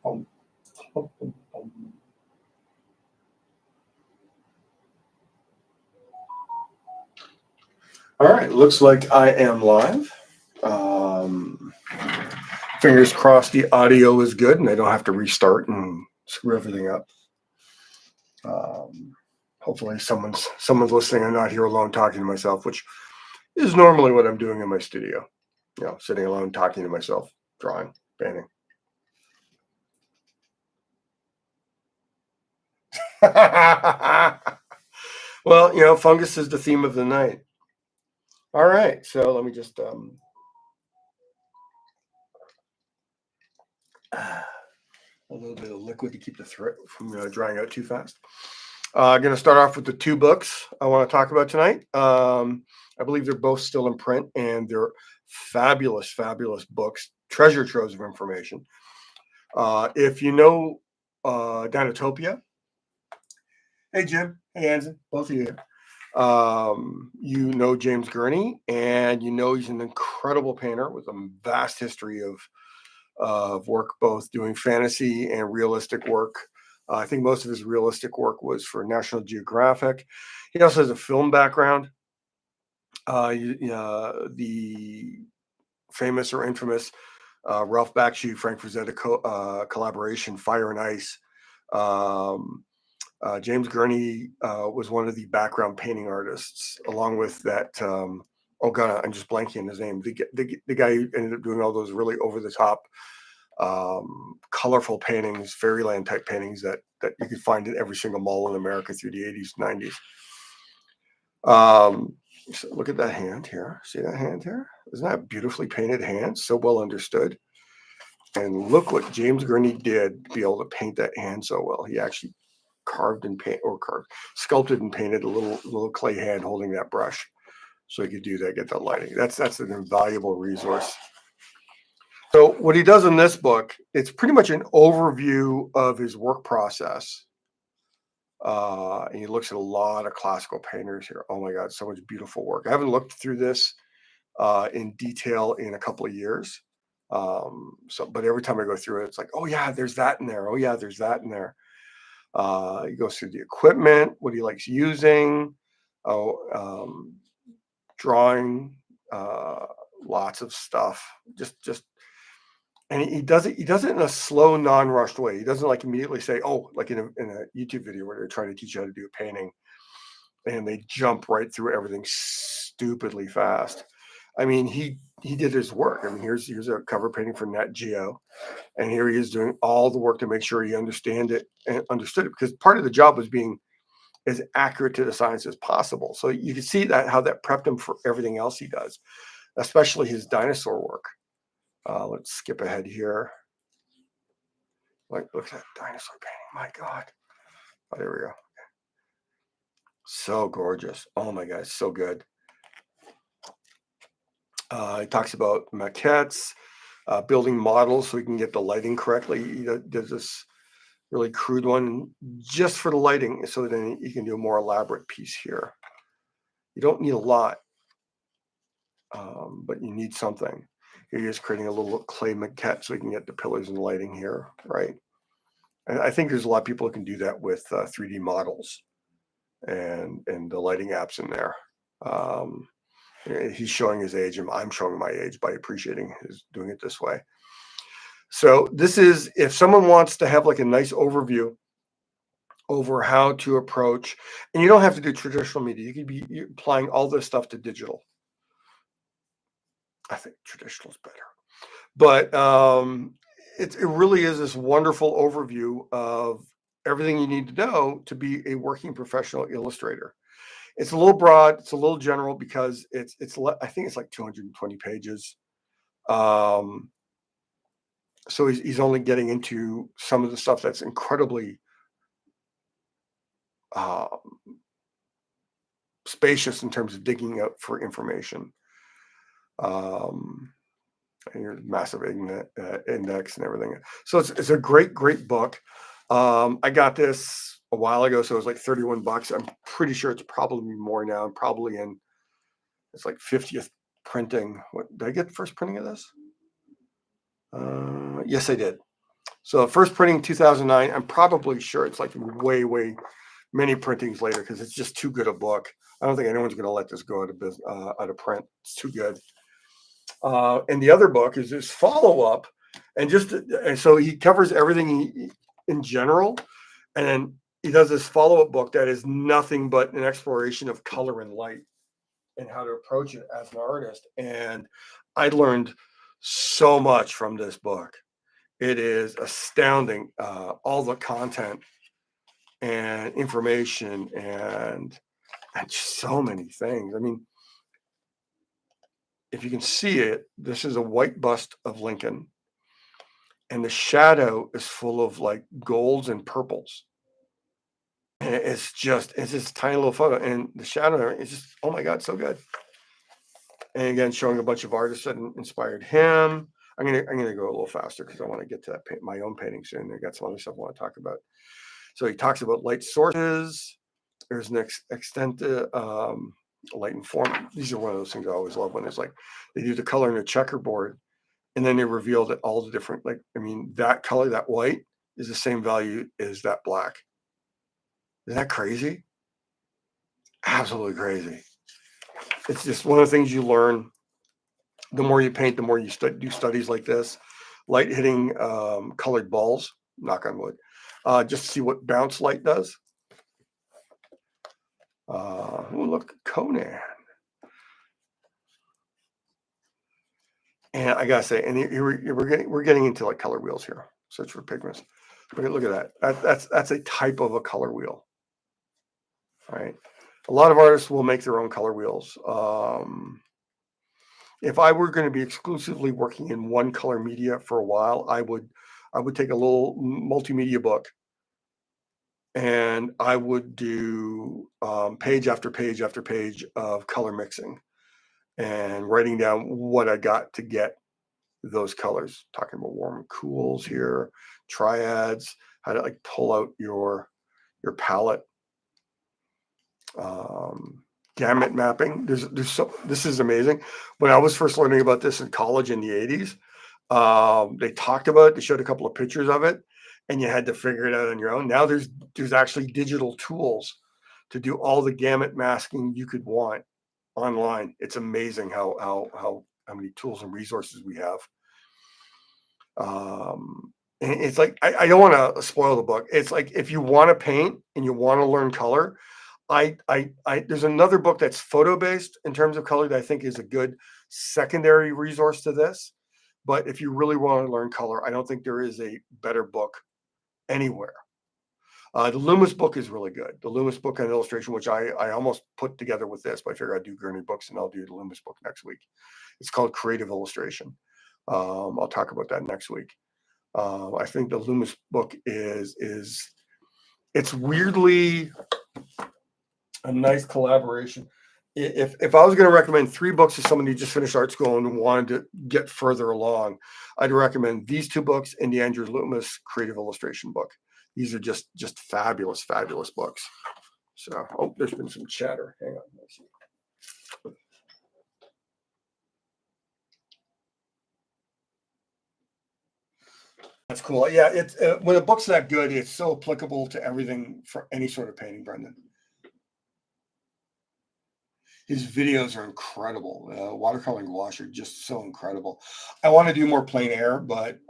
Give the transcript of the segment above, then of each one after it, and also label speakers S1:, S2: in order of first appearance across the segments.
S1: Bum, bum, bum, bum. All right, looks like I am live. Fingers crossed the audio is good and I don't have to restart and screw everything up. Hopefully someone's listening. I'm not here alone talking to myself, which is normally what I'm doing in my studio. You know, sitting alone talking to myself, drawing, painting. Well, you know, fungus is the theme of the night. All right, so let me just a little bit of liquid to keep the thread from drying out too fast. I'm going to start off with the two books I want to talk about tonight. I believe they're both still in print, and they're fabulous, fabulous books, treasure troves of information. If you know Dinotopia, hey Jim, hey Anson, both of you. You know James Gurney, and you know he's an incredible painter with a vast history of work, both doing fantasy and realistic work. I think most of his realistic work was for National Geographic. He also has a film background. The famous or infamous Ralph Bakshi, Frank Frazetta collaboration, Fire and Ice. James Gurney was one of the background painting artists, along with that. Oh God, I'm just blanking on his name. The guy who ended up doing all those really over the top, colorful paintings, fairyland type paintings that you could find in every single mall in America through the 80s, 90s. So look at that hand here. See that hand here? Isn't that a beautifully painted hand? So well understood. And look what James Gurney did to be able to paint that hand so well. He actually sculpted and painted a little clay hand holding that brush, so he could do that, get that lighting. That's an invaluable resource. So what he does in this book, it's pretty much an overview of his work process. And he looks at a lot of classical painters here. Oh my God, so much beautiful work. I haven't looked through this in detail in a couple of years. But every time I go through it, it's like, oh yeah, there's that in there. Oh yeah, there's that in there. He goes through the equipment, what he likes using, drawing, lots of stuff. And he does it in a slow, non-rushed way. He doesn't like immediately say, oh, like in a YouTube video where they're trying to teach you how to do a painting, and they jump right through everything stupidly fast. I mean, he did his work. I mean, here's a cover painting for Nat Geo, and here he is doing all the work to make sure he understood it, because part of the job was being as accurate to the science as possible. So you can see that how that prepped him for everything else he does, especially his dinosaur work. Let's skip ahead here. Like, look at that dinosaur painting. My God. Oh, there we go. So gorgeous. Oh my God, so good. He talks about maquettes, building models so he can get the lighting correctly. He does this really crude one just for the lighting, so then you can do a more elaborate piece here. You don't need a lot, but you need something. Here he is creating a little clay maquette so we can get the pillars and lighting here, right? And I think there's a lot of people who can do that with 3D models and the lighting apps in there. He's showing his age, and I'm showing my age by appreciating his doing it this way. So this is, if someone wants to have like a nice overview over how to approach, and you don't have to do traditional media. You could be applying all this stuff to digital. I think traditional is better, but it really is this wonderful overview of everything you need to know to be a working professional illustrator. It's a little broad, it's a little general because it's I think it's like 220 pages. So he's only getting into some of the stuff that's incredibly spacious in terms of digging up for information. And your massive index and everything. So it's a great book. I got this a while ago, so it was like $31. I'm pretty sure it's probably more now. I'm probably in, it's like 50th printing. What did I get the first printing of this? Yes, I did. So first printing 2009. I'm probably sure it's like way many printings later because it's just too good a book. I don't think anyone's going to let this go out of print. It's too good. And the other book is this follow-up, and so he covers everything in general, and then he does this follow-up book that is nothing but an exploration of color and light and how to approach it as an artist. And I learned so much from this book. It is astounding, all the content and information and just so many things. I mean, if you can see it, this is a white bust of Lincoln, and the shadow is full of like golds and purples. And it's this tiny little photo, and the shadow is just, oh my God, so good. And again, showing a bunch of artists that inspired him. I'm gonna go a little faster because I want to get to my own painting soon. I got some other stuff I want to talk about. So he talks about light sources. There's an extent light and form. These are one of those things I always love when it's like they do the color in a checkerboard, and then they reveal that all the different, like, I mean, that color, that white is the same value as that black. Isn't that crazy? Absolutely crazy. It's just one of the things you learn. The more you paint, the more you do studies like this, light hitting colored balls, knock on wood, just to see what bounce light does. Look, Conan. And I gotta say, and here we're getting into like color wheels here. Search for pigments. Look at that. That's a type of a color wheel, right? A lot of artists will make their own color wheels. If I were going to be exclusively working in one color media for a while, I would take a little multimedia book, and I would do page after page after page of color mixing and writing down what I got to get those colors. Talking about warm and cools here, triads, how to like pull out your palette, gamut mapping. This is amazing. When I was first learning about this in college in the 80s, they talked about it. They showed a couple of pictures of it, and you had to figure it out on your own. Now there's actually digital tools to do all the gamut masking you could want online. It's amazing how many tools and resources we have. And it's like, I don't want to spoil the book. It's like, if you want to paint and you want to learn color, there's another book that's photo based in terms of color that I think is a good secondary resource to this. But if you really want to learn color, I don't think there is a better book anywhere. The Loomis book is really good. The Loomis book on illustration, which I almost put together with this, but I figure I'd do Gurney books and I'll do the Loomis book next week. It's called Creative Illustration. I'll talk about that next week. I think the Loomis book it's weirdly a nice collaboration. If I was going to recommend 3 books to someone who just finished art school and wanted to get further along, I'd recommend these 2 books and the Andrew Loomis Creative Illustration book. These are just fabulous books. So, oh, there's been some chatter. Hang on. Let's see. That's cool. Yeah, it's when a book's that good, it's so applicable to everything for any sort of painting, Brendan. His videos are incredible. Watercoloring gouache are just so incredible. I want to do more plein air, but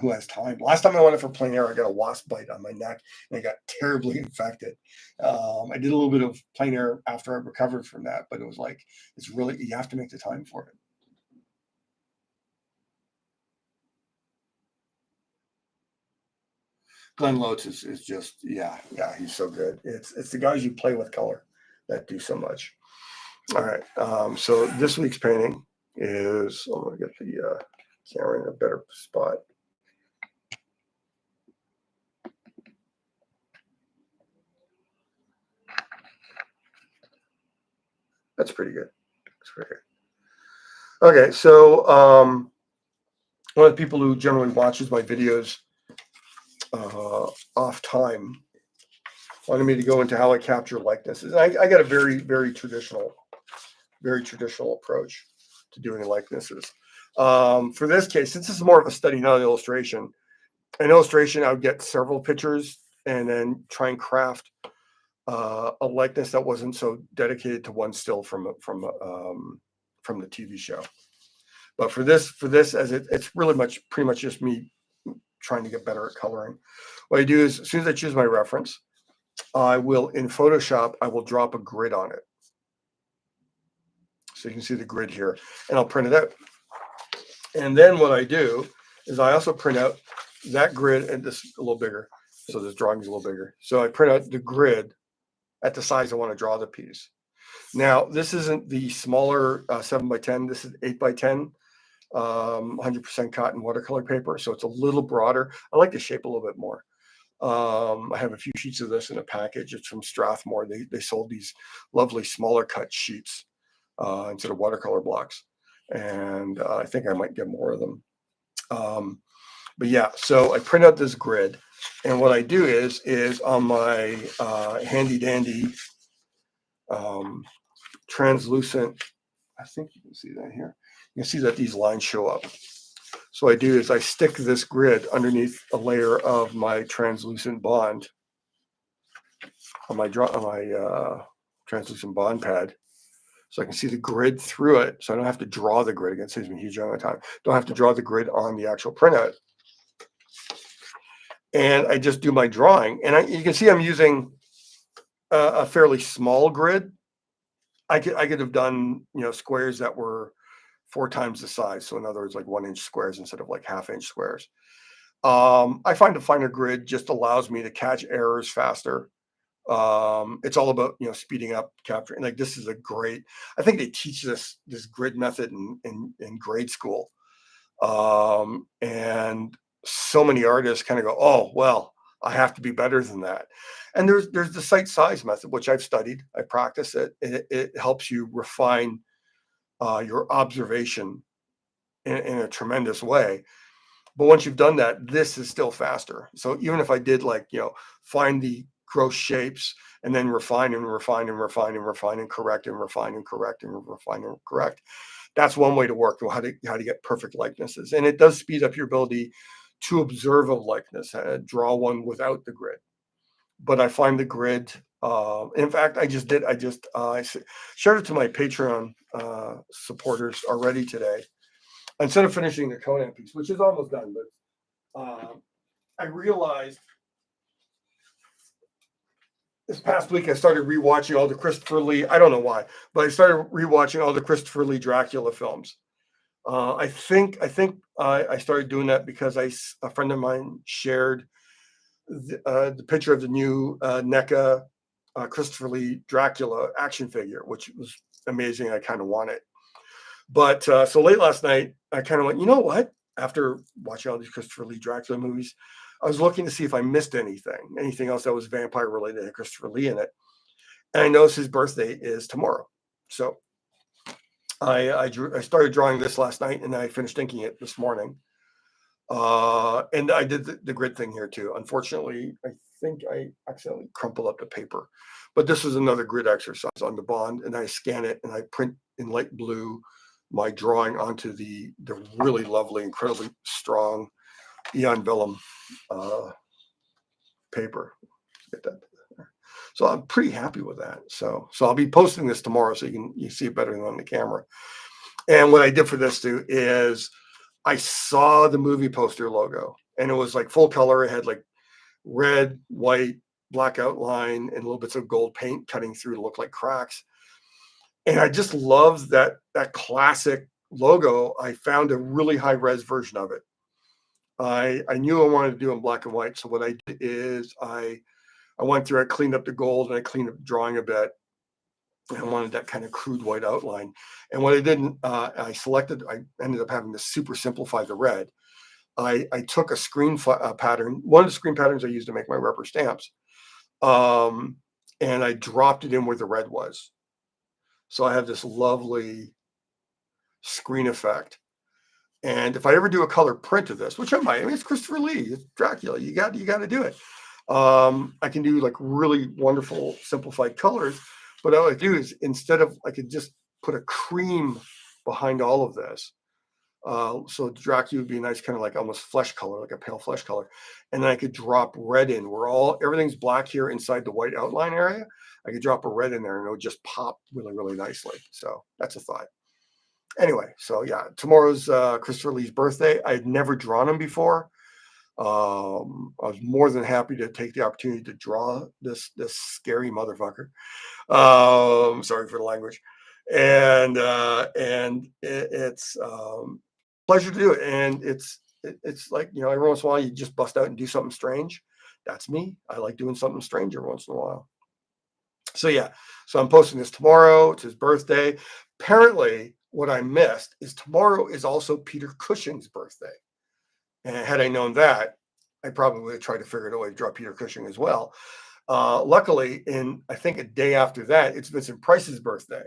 S1: who has time? Last time I went for plein air, I got a wasp bite on my neck and I got terribly infected. I did a little bit of plein air after I recovered from that, but it was like, it's really, you have to make the time for it. Glenn Loach is just, yeah, he's so good. It's the guys you play with color that do so much. All right. So this week's painting is, I'm going to get the camera in a better spot. That's pretty good. Okay. So one of the people who generally watches my videos off time wanted me to go into how I capture likenesses. I got a very traditional approach to doing likenesses. For this case, since this is more of a study, not an illustration, an illustration, I would get several pictures and then try and craft a likeness that wasn't so dedicated to one still from the TV show. But for this, as it's really pretty much just me trying to get better at coloring. What I do is, as soon as I choose my reference, I will, in Photoshop, I will drop a grid on it. So you can see the grid here, and I'll print it out. And then what I do is I also print out that grid, and this is a little bigger, so this drawing is a little bigger. So I print out the grid at the size I want to draw the piece. Now, this isn't the smaller 7x10. This is 8x10, 100% cotton watercolor paper. So it's a little broader. I like the shape a little bit more. I have a few sheets of this in a package. It's from Strathmore. They sold these lovely smaller cut sheets instead of watercolor blocks. And I think I might get more of them. But yeah, so I print out this grid. And what I do is on my handy dandy translucent, I think you can see that here. You can see that these lines show up. So what I do is I stick this grid underneath a layer of my translucent bond on my translucent bond pad, so I can see the grid through it. So I don't have to draw the grid again. It saves me a huge amount of time. Don't have to draw the grid on the actual printout. And I just do my drawing. And you can see I'm using a fairly small grid. I could have done, squares that were 4 times the size. So in other words, like 1-inch squares instead of like half-inch squares. I find a finer grid just allows me to catch errors faster. It's all about, speeding up, capturing. Like, this is a great, I think they teach this grid method in grade school. And so many artists kind of go, oh, well, I have to be better than that. And there's the sight size method, which I've studied. I practice it. It helps you refine your observation in a tremendous way. But once you've done that, this is still faster. So even if I did find the gross shapes and then refine and refine and refine and refine and correct and refine and correct and refine and correct, that's one way to work how to get perfect likenesses. And it does speed up your ability to observe a likeness, draw one without the grid. But I find the grid. In fact, I shared it to my Patreon supporters already today. Instead of finishing the Conan piece, which is almost done, but I realized this past week I started rewatching all the Christopher Lee. I don't know why, but I started rewatching all the Christopher Lee Dracula films. I think I started doing that because a friend of mine shared the picture of the new NECA Christopher Lee Dracula action figure, which was amazing. I kind of want it. But so late last night, I kind of went, you know what? After watching all these Christopher Lee Dracula movies, I was looking to see if I missed anything else that was vampire related to Christopher Lee in it. And I noticed his birthday is tomorrow. So I started drawing this last night, and I finished inking it this morning. And I did the grid thing here too. Unfortunately, I think I accidentally crumpled up the paper. But this is another grid exercise on the bond, and I scan it and I print in light blue my drawing onto the really lovely, incredibly strong Eon Vellum paper. Get that. So I'm pretty happy with that. So I'll be posting this tomorrow, so you see it better than on the camera. And what I did for this too is I saw the movie poster logo, and it was like full color. It had like red, white, black outline, and little bits of gold paint cutting through to look like cracks. And I just loved that classic logo. I found a really high res version of it. I knew I wanted to do it in black and white. So what I did is I went through, I cleaned up the gold, and I cleaned up the drawing a bit. I wanted that kind of crude white outline. And what I did, I ended up having to super simplify the red. I took a screen pattern, one of the screen patterns I used to make my rubber stamps, and I dropped it in where the red was. So I have this lovely screen effect. And if I ever do a color print of this, which I might, it's Christopher Lee, it's Dracula, you got to do it. I can do like really wonderful simplified colors. But all I do is, instead of, I could just put a cream behind all of this. So Dracula would be a nice kind of like almost flesh color, like a pale flesh color. And then I could drop red in where everything's black here inside the white outline area. I could drop a red in there and it would just pop really, really nicely. So that's a thought. Anyway, so yeah, tomorrow's Christopher Lee's birthday. I had never drawn him before. I was more than happy to take the opportunity to draw this scary motherfucker. Sorry for the language. And it's pleasure to do it. And it's like, every once in a while you just bust out and do something strange. That's me. I like doing something strange every once in a while. So yeah, so I'm posting this tomorrow. It's his birthday. Apparently, what I missed is tomorrow is also Peter Cushing's birthday. And had I known that, I probably would have tried to figure out a way to draw Peter Cushing as well. Luckily, I think a day after that, it's Vincent Price's birthday.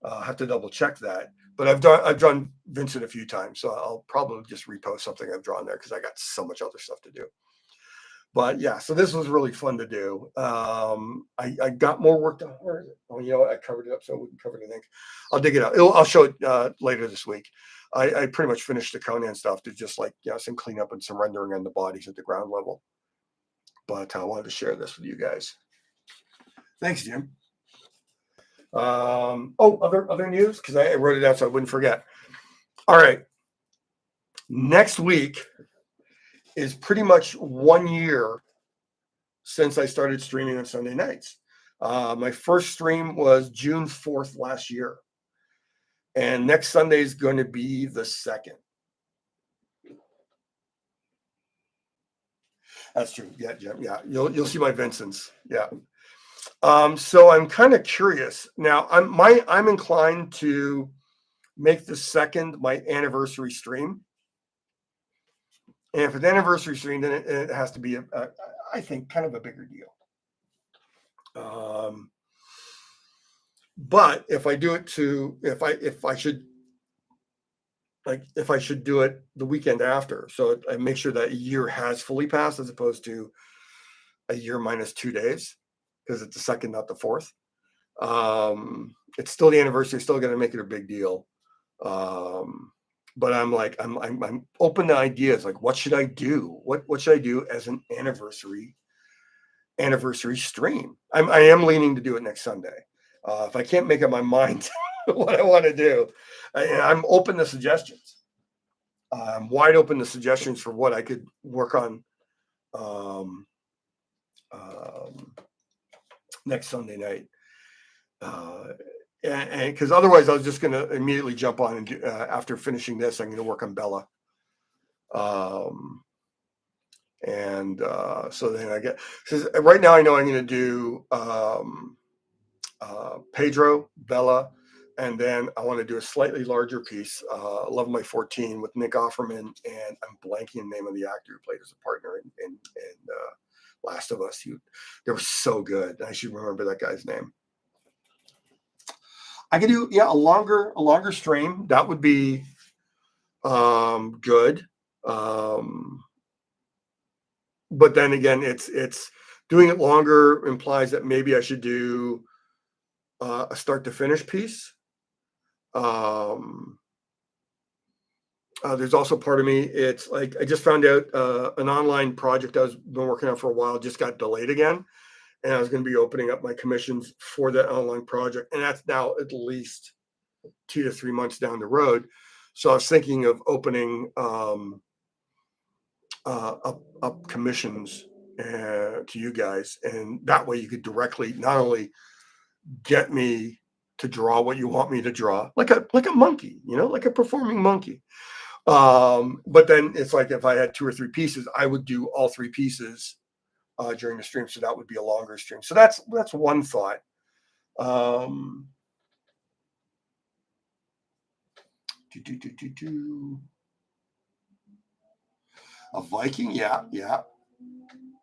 S1: I have to double check that. But I've drawn Vincent a few times, so I'll probably just repost something I've drawn there because I got so much other stuff to do. But yeah, so this was really fun to do. I got more work done. Where is it? Oh, I covered it up so I wouldn't cover anything. I'll dig it out. I'll show it later this week. I pretty much finished the Conan stuff to just some cleanup and some rendering on the bodies at the ground level. But I wanted to share this with you guys. Thanks, Jim. Other news, because I wrote it out so I wouldn't forget. All right. Next week is pretty much 1 year since I started streaming on Sunday nights. My first stream was June 4th last year. And next Sunday is going to be the 2nd. That's true. Yeah, Jim. Yeah, you'll see my Vincents. Yeah. So I'm kind of curious now. I'm inclined to make the 2nd my anniversary stream. And if it's an anniversary stream, then it has to be I think kind of a bigger deal. But if I do it if I should do it the weekend after, so I make sure that a year has fully passed as opposed to a year minus 2 days, because it's the 2nd, not the 4th. It's still the anniversary, still going to make it a big deal. But I'm open to ideas. Like, what should I do? What should I do as an anniversary stream? I am leaning to do it next Sunday. If I can't make up my mind what I want to do, I'm open to suggestions. I'm wide open to suggestions for what I could work on next Sunday night. And because otherwise I was just going to immediately jump on and do, after finishing this, I'm going to work on Bella. So then I get, because right now I know I'm going to do Pedro, Bella, and then I want to do a slightly larger piece, 11 by 14 with Nick Offerman, and I'm blanking the name of the actor who played as a partner in Last of Us. They were so good. I should remember that guy's name. I could do a longer stream. That would be good. But then again, it's doing it longer implies that maybe I should do a start to finish piece. There's also part of me. It's like I just found out an online project I was been working on for a while just got delayed again. And I was going to be opening up my commissions for that online project. And that's now at least 2 to 3 months down the road. So I was thinking of opening up commissions to you guys. And that way you could directly not only get me to draw what you want me to draw, like a monkey, like a performing monkey. But then it's like if I had 2 or 3 pieces, I would do all 3 pieces during the stream, so that would be a longer stream. So that's one thought. A Viking, yeah.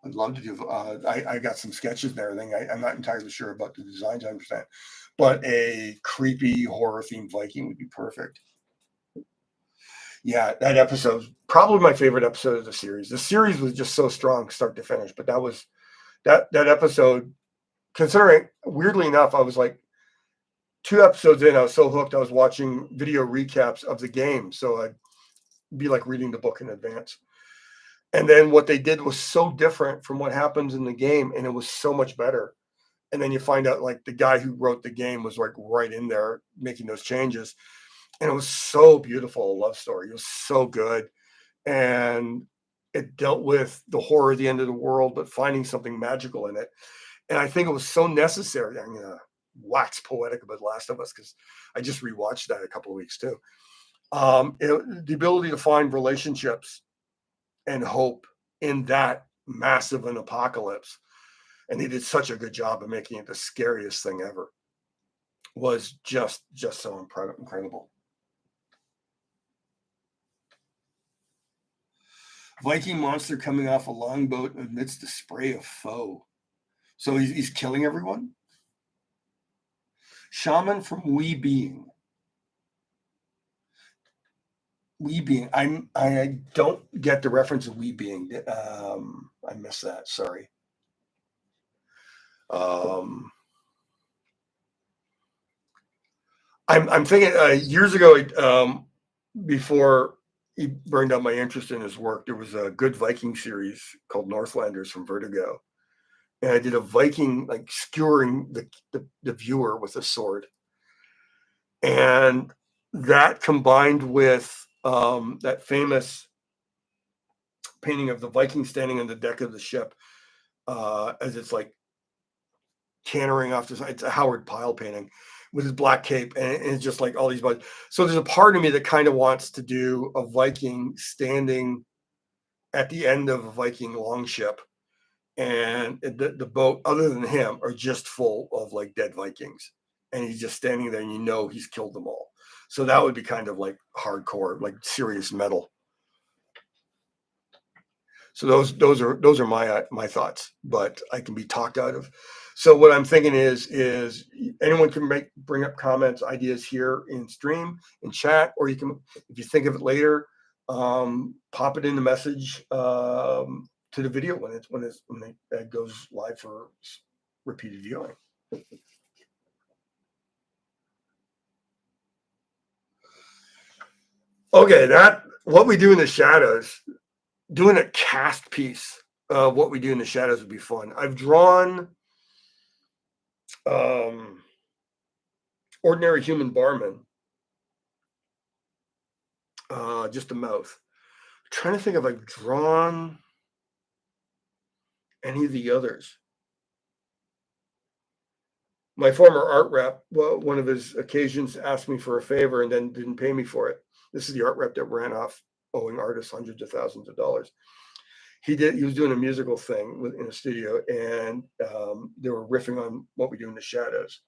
S1: I'd love to do. I got some sketches and everything. I'm not entirely sure about the designs, I understand, but a creepy horror themed Viking would be perfect. Yeah, that episode was probably my favorite episode of the series. The series was just so strong, start to finish. But that was that episode. Considering, weirdly enough, I was like, 2 episodes in, I was so hooked. I was watching video recaps of the game, so I'd be like reading the book in advance. And then what they did was so different from what happens in the game, and it was so much better. And then you find out like the guy who wrote the game was like right in there making those changes, and it was so beautiful, a love story. It was so good, and it dealt with the horror of the end of the world, but finding something magical in it. And I think it was so necessary. I'm gonna wax poetic about Last of Us because I just rewatched that a couple of weeks too. The ability to find relationships and hope in that massive an apocalypse, and they did such a good job of making it the scariest thing ever, was just so incredible. Viking monster coming off a longboat amidst the spray of foe. So he's killing everyone. Shaman from We Being. We Being. I don't get the reference of We Being. I missed that. Sorry. I'm thinking years ago, before he burned out my interest in his work, there was a good Viking series called Northlanders from Vertigo. And I did a Viking like skewering the viewer with a sword. And that combined with that famous painting of the Viking standing on the deck of the ship as it's like cantering off the side. It's a Howard Pyle painting with his black cape, and it's just like all these buds. So there's a part of me that kind of wants to do a Viking standing at the end of a Viking longship, and the boat, other than him, are just full of like dead Vikings, and he's just standing there, and you know he's killed them all. So that would be kind of like hardcore, like serious metal. So those are my thoughts, but I can be talked out of. So what I'm thinking is anyone can bring up comments, ideas here in stream, in chat, or you can, if you think of it later, pop it in the message to the video when it goes live for repeated viewing. Okay, that what we do in the shadows, doing a cast piece of what we do in the shadows would be fun. I've drawn Ordinary Human Barman, just a mouth. I'm trying to think if I've drawn any of the others. My former art rep, well, one of his occasions asked me for a favor and then didn't pay me for it. This is the art rep that ran off owing artists hundreds of thousands of dollars. He was doing a musical thing in a studio, and they were riffing on what we do in the shadows.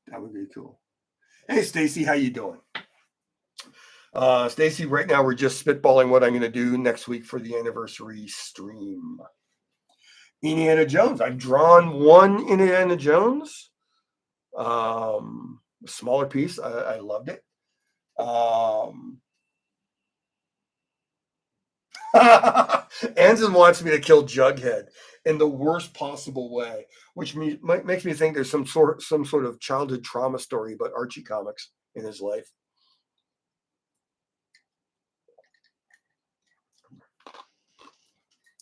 S1: That would be cool. Hey, Stacy, how you doing? Stacy, right now we're just spitballing what I'm going to do next week for the anniversary stream. Indiana Jones. I've drawn one Indiana Jones. A smaller piece. I loved it. Anson wants me to kill Jughead in the worst possible way, which makes me think there's some sort of childhood trauma story about Archie comics in his life.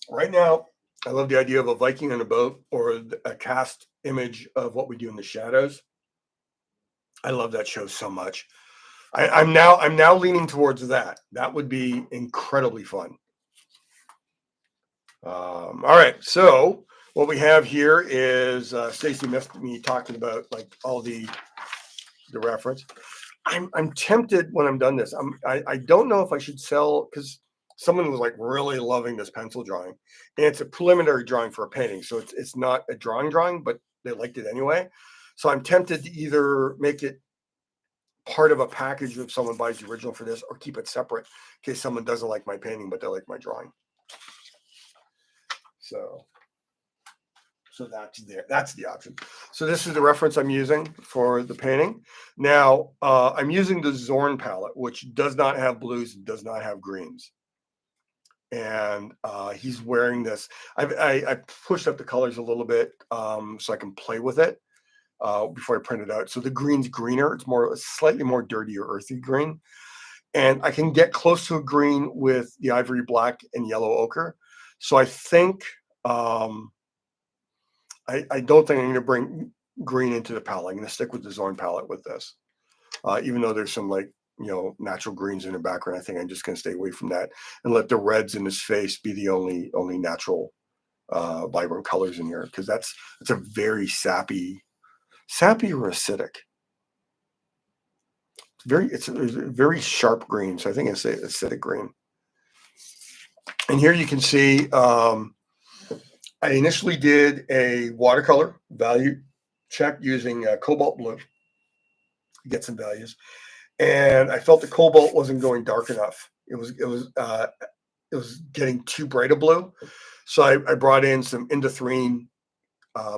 S1: Right now, I love the idea of a Viking on a boat or a cast image of what we do in the shadows. I love that show so much. I'm now leaning towards that. That would be incredibly fun. All right, so what we have here is Stacy missed me talking about like all the reference. I'm tempted when I'm done this. I don't know if I should sell, because someone was like really loving this pencil drawing, and it's a preliminary drawing for a painting, so it's not a drawing, but they liked it anyway. So I'm tempted to either make it part of a package if someone buys the original for this, or keep it separate in case someone doesn't like my painting but they like my drawing. So that's there. That's the option. So this is the reference I'm using for the painting. Now I'm using the Zorn palette, which does not have blues, does not have greens. and he's wearing this. I pushed up the colors a little bit so I can play with it before I print it out. So the green's greener. It's more slightly more dirty or earthy green, and I can get close to a green with the ivory black and yellow ochre. So I think I don't think I'm going to bring green into the palette. I'm going to stick with the Zorn palette with this, even though there's some like natural greens in the background. I think I'm just going to stay away from that and let the reds in his face be the only natural vibrant colors in here, because it's a very sappy or acidic. It's a very sharp green, so I think it's acidic green. And here you can see I initially did a watercolor value check using cobalt blue to get some values, and I felt the cobalt wasn't going dark enough. It was getting too bright a blue, so I brought in some indanthrene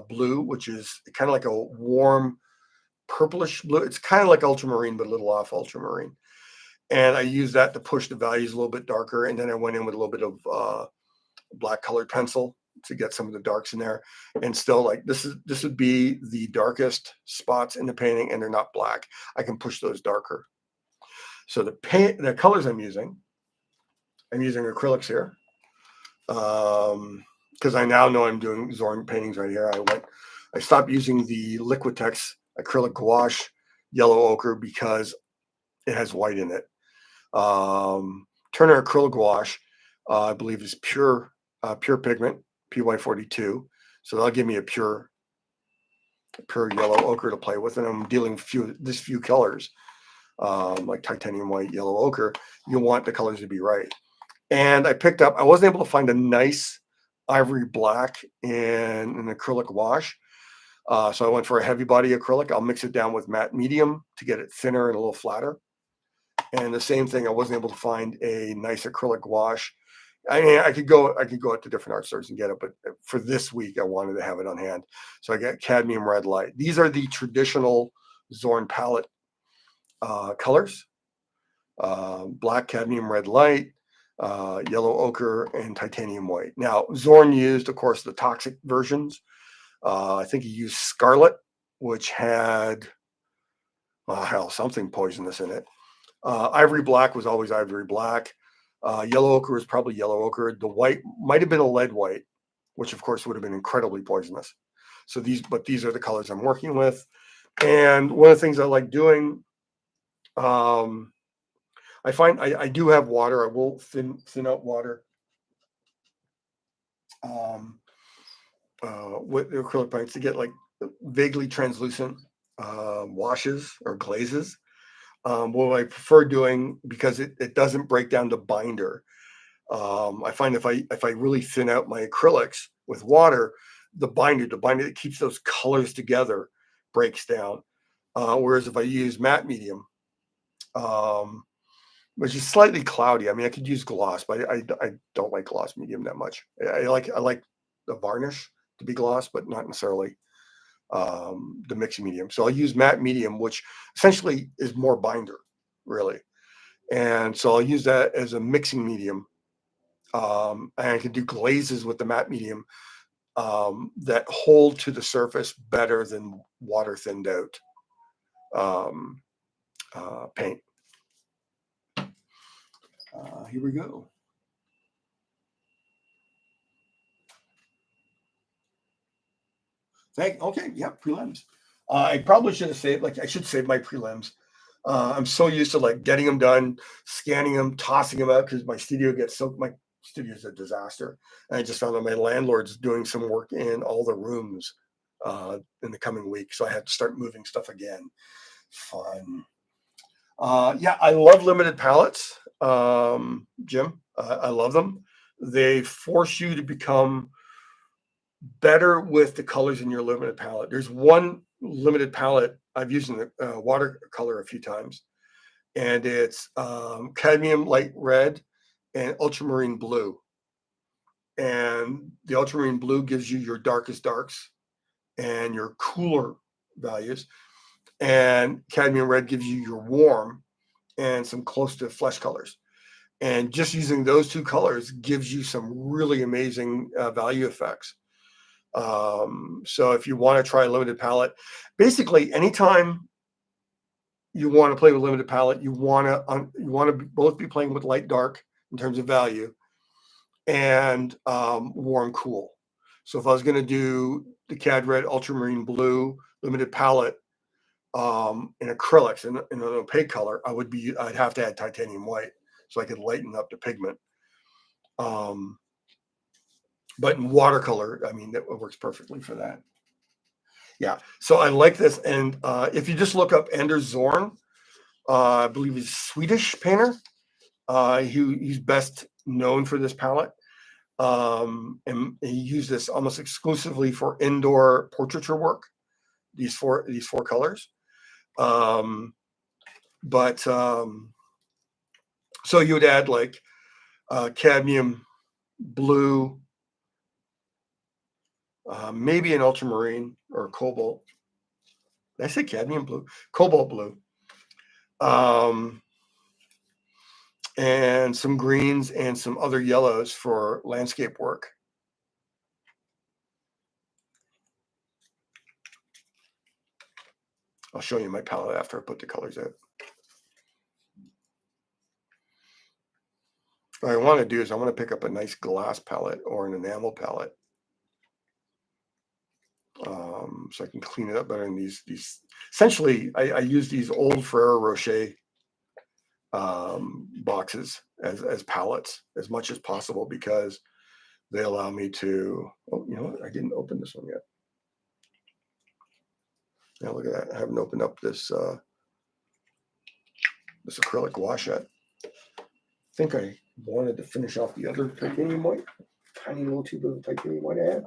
S1: blue, which is kind of like a warm purplish blue. It's kind of like ultramarine, but a little off ultramarine. And I used that to push the values a little bit darker. And then I went in with a little bit of black colored pencil to get some of the darks in there. And still, like, this would be the darkest spots in the painting, and they're not black. I can push those darker. So the colors I'm using acrylics here. Because I now know I'm doing Zorn paintings right here. I stopped using the Liquitex acrylic gouache yellow ochre because it has white in it. Turner acrylic gouache, I believe, is pure pigment, PY42. So that'll give me a pure yellow ochre to play with, and I'm dealing few colors, like titanium white, yellow ochre. You want the colors to be right. And I wasn't able to find a nice ivory black in an acrylic wash. So I went for a heavy body acrylic. I'll mix it down with matte medium to get it thinner and a little flatter. And the same thing, I wasn't able to find a nice acrylic wash. I mean, I could go out to different art stores and get it, but for this week, I wanted to have it on hand. So I got Cadmium Red Light. These are the traditional Zorn palette colors: black, cadmium red light, yellow ochre, and titanium white. Now, Zorn used, of course, the toxic versions. I think he used Scarlet, which had something poisonous in it. Ivory Black was always Ivory Black. Yellow ochre was probably yellow ochre. The white might have been a lead white, which of course would have been incredibly poisonous. So these are the colors I'm working with. And one of the things I like doing, I find I do have water. I will thin out water with the acrylic paints to get like vaguely translucent washes or glazes. What I prefer doing, because it doesn't break down the binder. I find if I really thin out my acrylics with water, the binder that keeps those colors together breaks down. Whereas if I use matte medium, which is slightly cloudy, I mean, I could use gloss, but I don't like gloss medium that much. I like the varnish to be gloss, but not necessarily the mixing medium. So I'll use matte medium, which essentially is more binder, really. And so I'll use that as a mixing medium. And I can do glazes with the matte medium that hold to the surface better than water thinned out paint. Here we go. Prelims. I probably should have saved, I should save my prelims. I'm so used to getting them done, scanning them, tossing them out, because my studio is a disaster. And I just found that my landlord's doing some work in all the rooms in the coming week. So I had to start moving stuff again. Fun. I love limited palettes, Jim. I love them. They force you to become better with the colors in your limited palette. There's one limited palette I've used in the watercolor a few times, and it's cadmium light red and ultramarine blue. And the ultramarine blue gives you your darkest darks and your cooler values, and cadmium red gives you your warm and some close to flesh colors. And just using those two colors gives you some really amazing value effects. So if you want to try a limited palette, basically anytime you want to play with limited palette, you want to both be playing with light dark in terms of value and warm cool. So if I was going to do the Cad Red Ultramarine Blue limited palette in acrylics in an opaque color, I'd have to add titanium white so I could lighten up the pigment. But in watercolor, I mean, that works perfectly for that. Yeah, so I like this. And if you just look up Anders Zorn, I believe he's a Swedish painter. He's best known for this palette. And he used this almost exclusively for indoor portraiture work. These four colors. So you would add like cadmium blue, maybe an ultramarine or a cobalt. Did I say cadmium blue? Cobalt blue. And some greens and some other yellows for landscape work. I'll show you my palette after I put the colors out. What I want to do is I want to pick up a nice glass palette or an enamel palette. So I can clean it up better in these essentially I use these old Ferrero Rocher boxes as palettes as much as possible because they allow me to, oh, you know what? I didn't open this one yet. Now look at that. I haven't opened up this this acrylic wash yet. I think I wanted to finish off the other titanium white, tiny little tube of titanium white I had.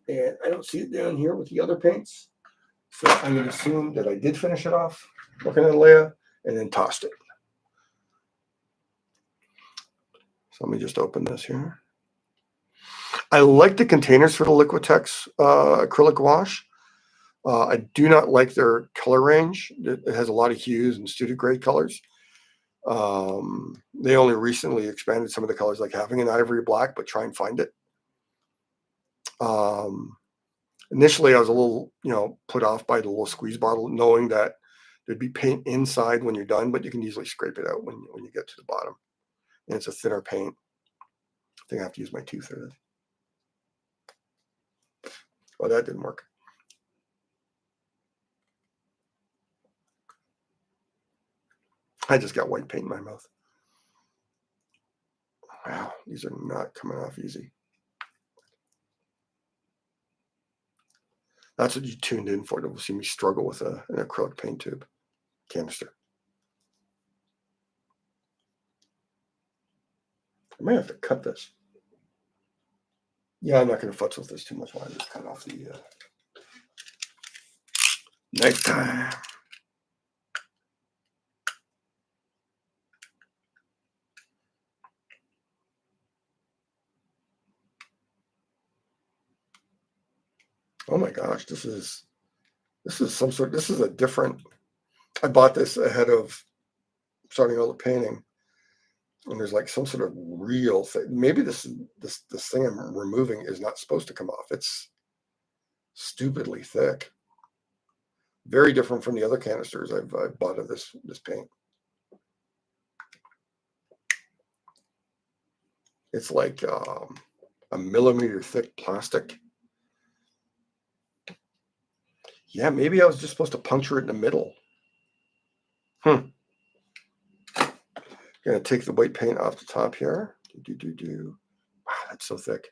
S1: And I don't see it down here with the other paints. So I'm going to assume that I did finish it off, working on Leia, and then tossed it. So let me just open this here. I like the containers for the Liquitex acrylic wash. I do not like their color range. It has a lot of hues and studio grade colors. They only recently expanded some of the colors, like having an ivory black, but try and find it. Initially, I was a little, put off by the little squeeze bottle, knowing that there'd be paint inside when you're done, but you can easily scrape it out when you get to the bottom. And it's a thinner paint. I think I have to use my tooth for this. Oh, that didn't work. I just got white paint in my mouth. Wow, these are not coming off easy. That's what you tuned in for, to see me struggle with an acrylic paint tube canister. I might have to cut this. Yeah, I'm not going to futz with this too much. I'll just cut off the knife time. Oh my gosh, this is a different. I bought this ahead of starting all the painting, and there's like some sort of real thing. Maybe this thing I'm removing is not supposed to come off. It's stupidly thick. Very different from the other canisters I've bought of this paint. It's like a millimeter thick plastic. Yeah, maybe I was just supposed to puncture it in the middle. Gonna take the white paint off the top here. Wow, that's so thick.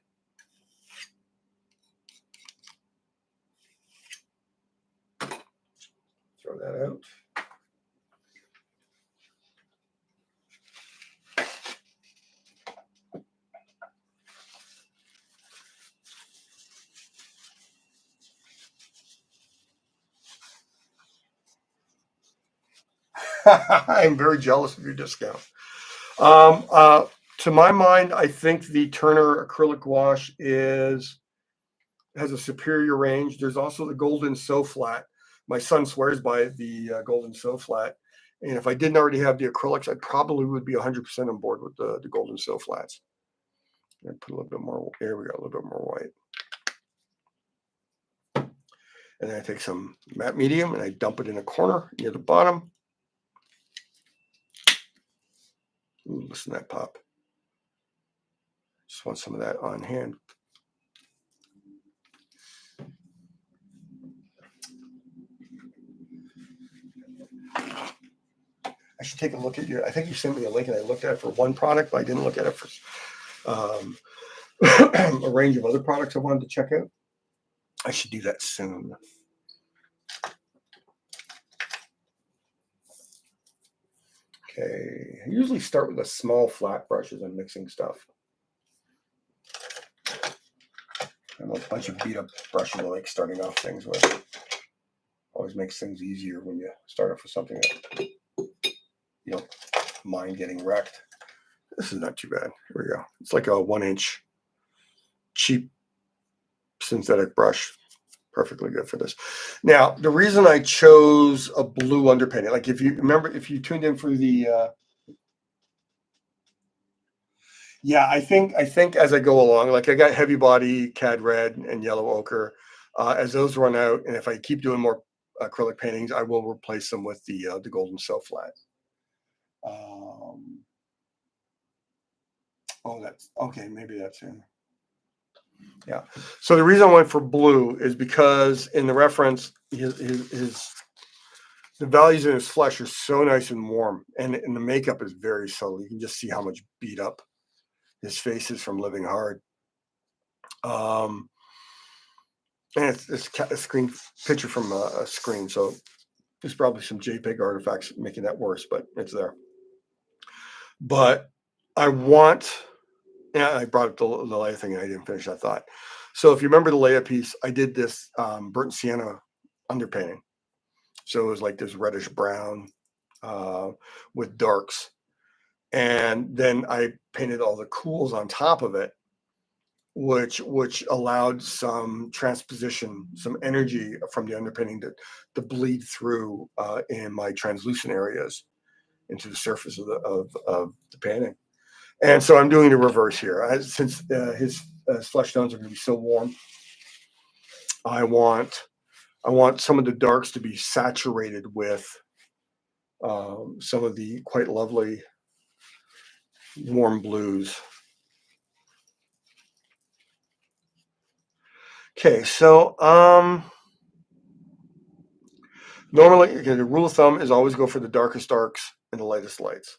S1: Throw that out. I'm very jealous of your discount. To my mind, I think the Turner acrylic wash has a superior range. There's also the Golden So Flat. My son swears by the Golden So Flat, And if I didn't already have the acrylics, I probably would be 100% on board with the gold and silver flats. And put a little bit more, there we go, a little bit more white. And then I take some matte medium and I dump it in a corner near the bottom. Ooh, listen to that pop. Just want some of that on hand. I should take a look at your, I think you sent me a link and I looked at it for one product, but I didn't look at it for a range of other products I wanted to check out. I should do that soon. Okay, I usually start with a small flat brush as I'm mixing stuff. I have a bunch of beat up brushes I like starting off things with. Always makes things easier when you start off with something that you don't mind getting wrecked. This is not too bad. Here we go. It's like a 1-inch cheap synthetic brush. Perfectly good for this. Now, the reason I chose a blue underpainting, like if you remember, if you tuned in for the, yeah, I think as I go along, like I got heavy body, cad red, and yellow ochre. As those run out, and if I keep doing more acrylic paintings, I will replace them with the golden silk flat. Oh, that's okay. Maybe that's in. Yeah. So the reason I went for blue is because in the reference, the values in his flesh are so nice and warm, and the makeup is very subtle. You can just see how much beat up his face is from living hard. And it's a screen picture from a screen, so there's probably some JPEG artifacts making that worse, but it's there. But I want, yeah, I brought up the layer thing and I didn't finish that thought. So if you remember the layout piece, I did this burnt sienna underpainting. So it was like this reddish brown with darks. And then I painted all the cools on top of it, which allowed some transposition, some energy from the underpainting to bleed through in my translucent areas into the surface of the painting. And so I'm doing the reverse here. Since his flesh tones are going to be so warm, I want some of the darks to be saturated with some of the quite lovely warm blues. Okay, so normally, again, the rule of thumb is always go for the darkest darks and the lightest lights.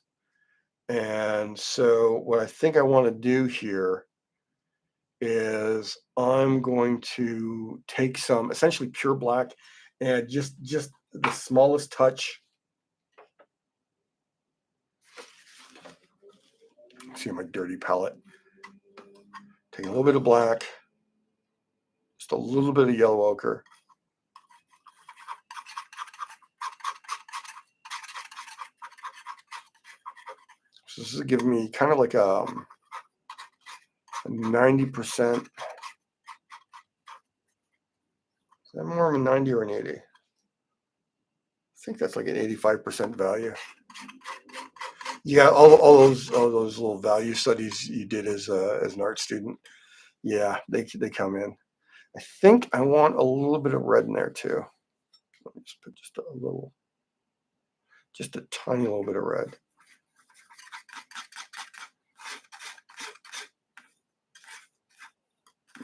S1: And so what I think I want to do here is I'm going to take some essentially pure black and just the smallest touch. See my dirty palette. Take a little bit of black, just a little bit of yellow ochre. So this is giving me kind of like a 90%. Is that more of a 90 or an 80? I think that's like an 85% value. Yeah, all those little value studies you did as an art student. Yeah, they come in. I think I want a little bit of red in there too. Let me just put just a tiny little bit of red.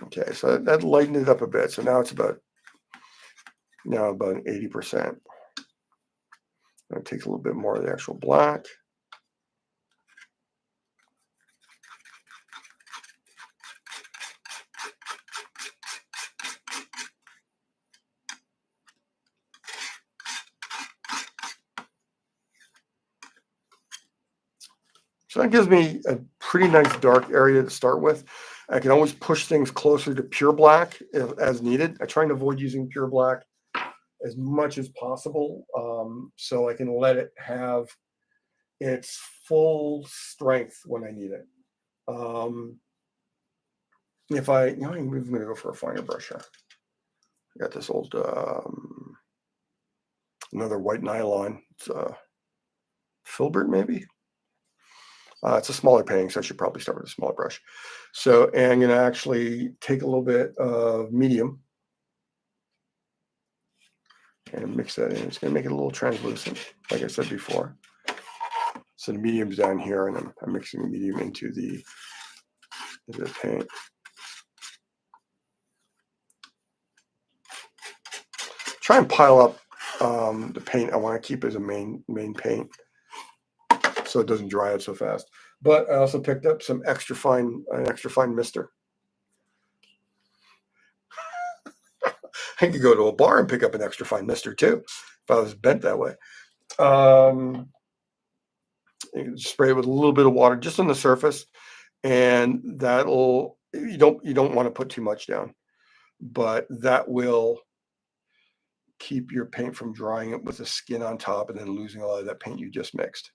S1: Okay, so that lightened it up a bit. So now it's about 80%. It takes a little bit more of the actual black. So that gives me a pretty nice dark area to start with. I can always push things closer to pure black as needed. I try and avoid using pure black as much as possible, so I can let it have its full strength when I need it. If I'm going to go for a finer brush here. I got this old another white nylon. It's filbert maybe. It's a smaller painting, so I should probably start with a smaller brush. So, and I'm going to actually take a little bit of medium and mix that in. It's going to make it a little translucent, like I said before. So the medium's down here, and I'm mixing the medium into the paint. Try and pile up the paint I want to keep as a main paint, so it doesn't dry out so fast. But I also picked up an extra fine mister. I could go to a bar and pick up an extra fine mister too, if I was bent that way. You spray it with a little bit of water just on the surface, and that'll, you don't want to put too much down, but that will keep your paint from drying it with the skin on top and then losing a lot of that paint you just mixed.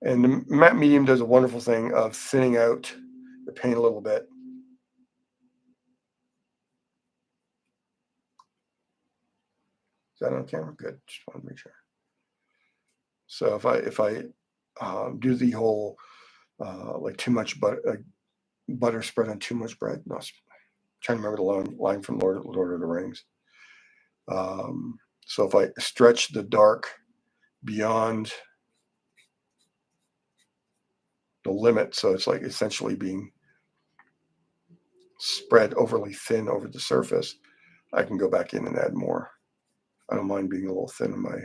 S1: And the matte medium does a wonderful thing of thinning out the paint a little bit. Is that on camera? Good. Just want to make sure. So if I do the whole like too much butter spread on too much bread. No, I'm trying to remember the line from Lord of the Rings. So if I stretch the dark beyond the limit, so it's like essentially being spread overly thin over the surface, I can go back in and add more. I don't mind being a little thin in my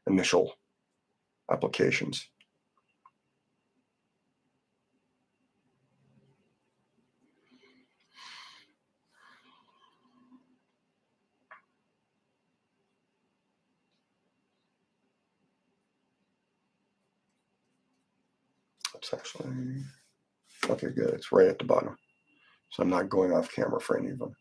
S1: initial applications. It's actually, okay, good. It's right at the bottom. So I'm not going off camera for any of them.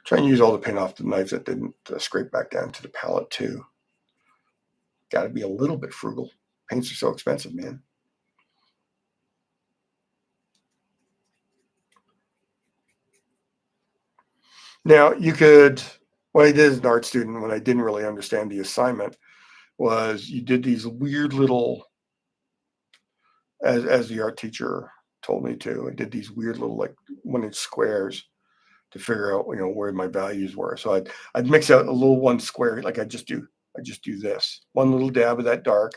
S1: Try and use all the paint off the knives that didn't scrape back down to the palette too. Got to be a little bit frugal. Paints are so expensive, man. Now you could, what I did as an art student when I didn't really understand the assignment was you did these weird little, as the art teacher told me to, I did these weird little like 1-inch squares to figure out, where my values were. So I'd mix out a little one square, like I just do this, one little dab of that dark,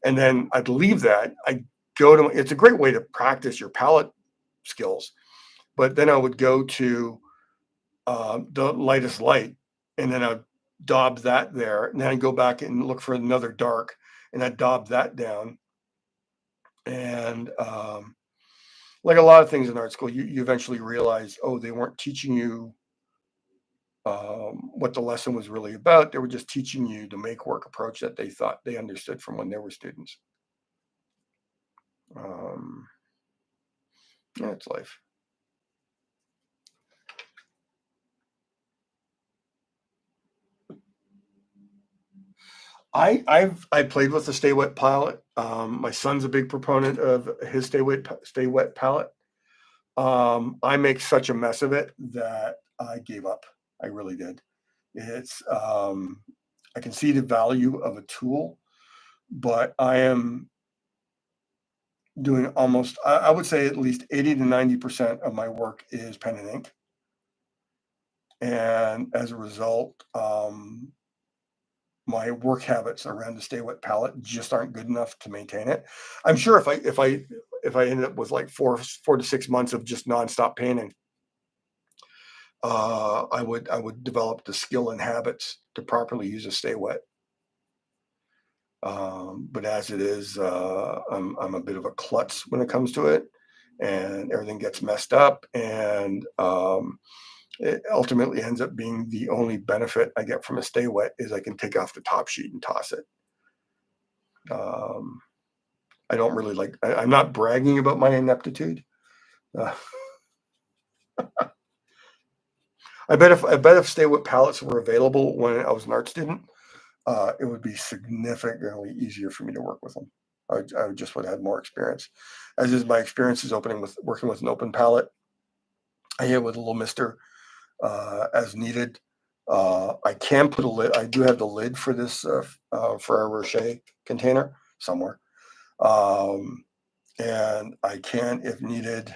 S1: and then I'd leave that. I'd go to, it's a great way to practice your palette skills, but then I would go to the lightest light, and then I'd daub that there, and then I'd go back and look for another dark, and I'd daub that down. And like a lot of things in art school, you eventually realize, oh, they weren't teaching you what the lesson was really about. They were just teaching you the make work approach that they thought they understood from when they were students. Yeah, it's life. I played with the Stay Wet palette. My son's a big proponent of his Stay Wet palette. I make such a mess of it that I gave up. I really did. It's I can see the value of a tool, but I am doing almost, I would say at least 80 to 90% of my work is pen and ink. And as a result, my work habits around the Stay Wet palette just aren't good enough to maintain it. I'm sure if I ended up with like 4 to 6 months of just nonstop painting, I would develop the skill and habits to properly use a Stay Wet. But as it is, I'm a bit of a klutz when it comes to it, and everything gets messed up, and it ultimately ends up being the only benefit I get from a Stay Wet is I can take off the top sheet and toss it. I don't really like, I'm not bragging about my ineptitude. I bet if Stay Wet palettes were available when I was an art student, it would be significantly easier for me to work with them. I just would have had more experience. as is my experiences working with an open palette. I hit with a little mister as needed. I can put a lid. I do have the lid for this Ferrero Rocher container somewhere, and I can, if needed,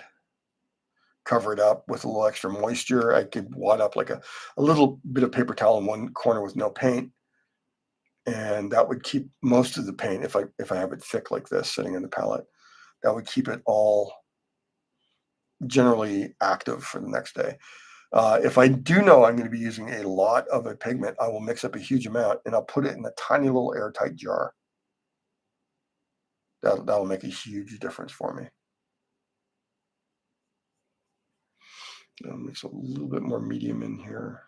S1: cover it up with a little extra moisture. I could wad up like a little bit of paper towel in one corner with no paint, and that would keep most of the paint. If I have it thick like this sitting in the palette, that would keep it all generally active for the next day. If I do know I'm going to be using a lot of a pigment, I will mix up a huge amount and I'll put it in a tiny little airtight jar. That'll make a huge difference for me. I'll mix a little bit more medium in here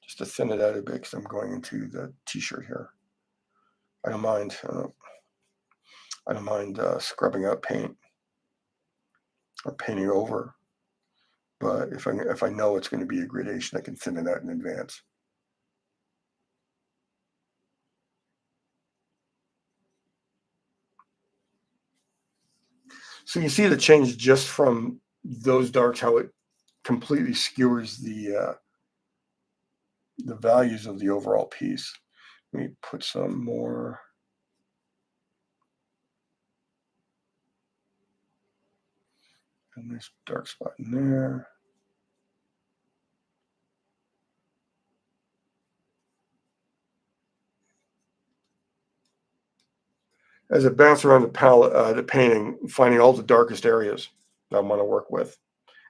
S1: just to thin it out a bit because I'm going into the t-shirt here. I don't mind. I don't mind scrubbing out paint or painting over, but if I know it's going to be a gradation, I can thin it out in advance. So you see the change just from those darks, how it completely skewers the values of the overall piece. Let me put some more. A nice dark spot in there. As I bounce around the palette, the painting, finding all the darkest areas that I want to work with,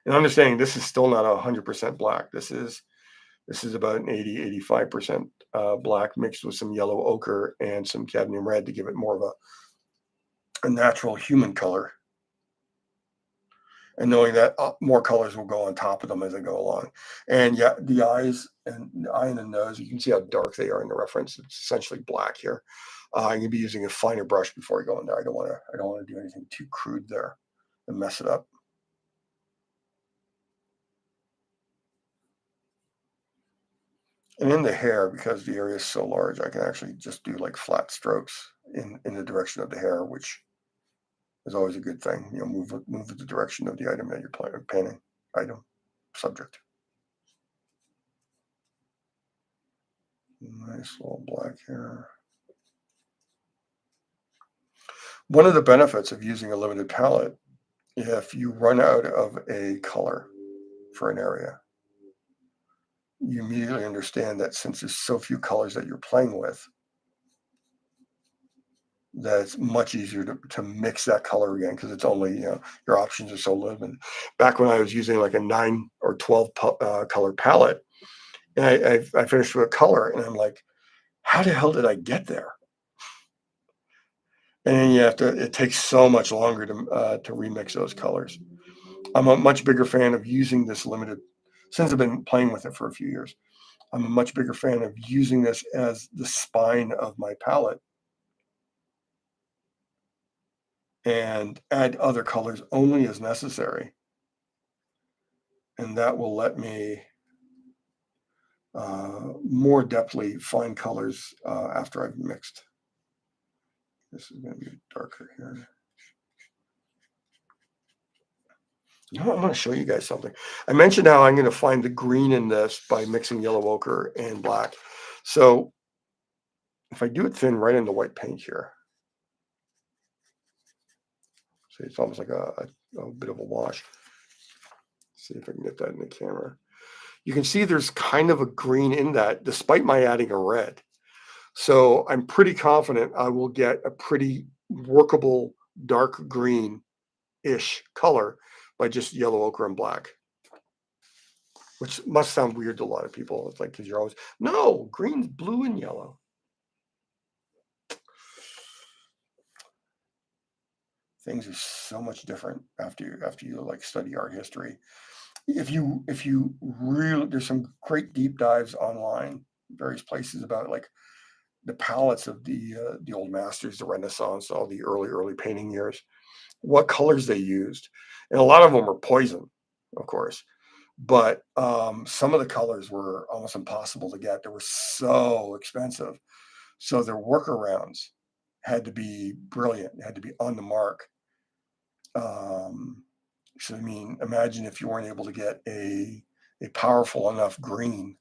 S1: and understanding this is still not 100% black. This is about an 85% black mixed with some yellow ochre and some cadmium red to give it more of a natural human color. And knowing that more colors will go on top of them as I go along. And yeah, the eyes and the eye and the nose, you can see how dark they are in the reference. It's essentially black here. I'm gonna be using a finer brush before I go in there. I don't want to do anything too crude there and mess it up. And in the hair, because the area is so large, I can actually just do like flat strokes in the direction of the hair, which is always a good thing. Move the direction of the item that you're painting. Item, subject. Nice little black here. One of the benefits of using a limited palette, if you run out of a color for an area, you immediately understand that since there's so few colors that you're playing with, that it's much easier to mix that color again because it's only, your options are so limited. Back when I was using like a 9 or 12 color palette, and I finished with a color, and I'm like, how the hell did I get there? And then it takes so much longer to remix those colors. I'm a much bigger fan of using this limited, since I've been playing with it for a few years. I'm a much bigger fan of using this as the spine of my palette and add other colors only as necessary. And that will let me more depthly find colors after I've mixed. This is going to be darker here. I'm going to show you guys something. I mentioned how I'm going to find the green in this by mixing yellow ochre and black. So if I do it thin right in the white paint here, see, it's almost like a bit of a wash. See if I can get that in the camera. You can see there's kind of a green in that, despite my adding a red. So I'm pretty confident I will get a pretty workable dark green-ish color by just yellow ochre and black. Which must sound weird to a lot of people. It's like, because you're always, no, green's blue and yellow. Things are so much different after you like study art history. If you really, there's some great deep dives online, various places about like the palettes of the old masters, the Renaissance, all the early painting years, what colors they used, and a lot of them were poison, of course. But some of the colors were almost impossible to get. They were so expensive. So their workarounds had to be brilliant, had to be on the mark. So I mean, imagine if you weren't able to get a powerful enough green.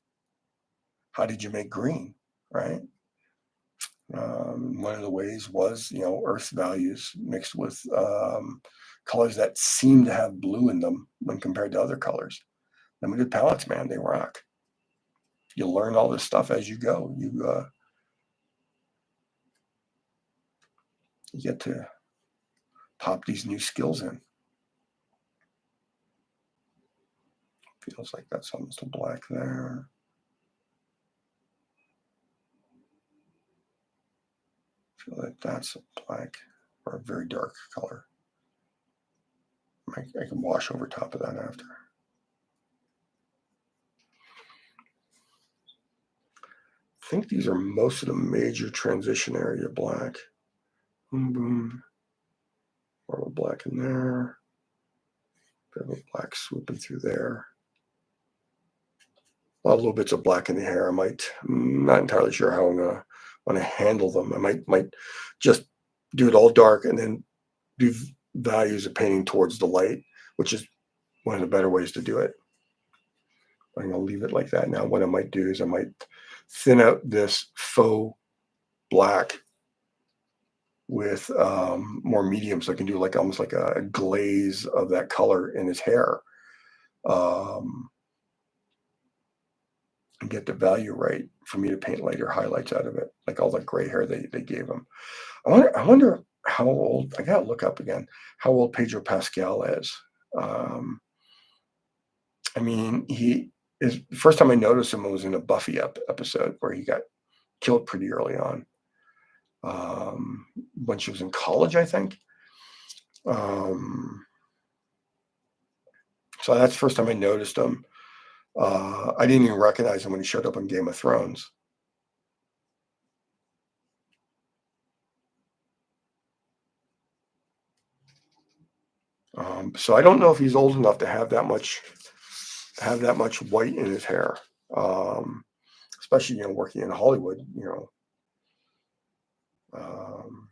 S1: How did you make green, right? One of the ways was, earth values mixed with colors that seem to have blue in them when compared to other colors. Limited palettes, man, they rock. You'll learn all this stuff as you go. You get to pop these new skills in. Feels like that's almost a black there. Feel like that's a black or a very dark color. I can wash over top of that after. I think these are most of the major transition area black. Boom, boom. More of a black in there. Bit of a black swooping through there. A lot of little bits of black in the hair. I'm not entirely sure how I'm gonna want to handle them. I might just do it all dark and then do values of painting towards the light, which is one of the better ways to do it. I'm gonna leave it like that. Now, what I might do is I might thin out this faux black with more medium, so I can do like almost like a glaze of that color in his hair, and get the value right for me to paint lighter highlights out of it, like all the gray hair they gave him. I wonder how old. I gotta look up again how old Pedro Pascal is. I mean, he is. The first time I noticed him was in a Buffy episode where he got killed pretty early on, when she was in college, I think. So that's the first time I noticed him. I didn't even recognize him when he showed up on Game of Thrones. So I don't know if he's old enough to have that much white in his hair, especially working in Hollywood. Um,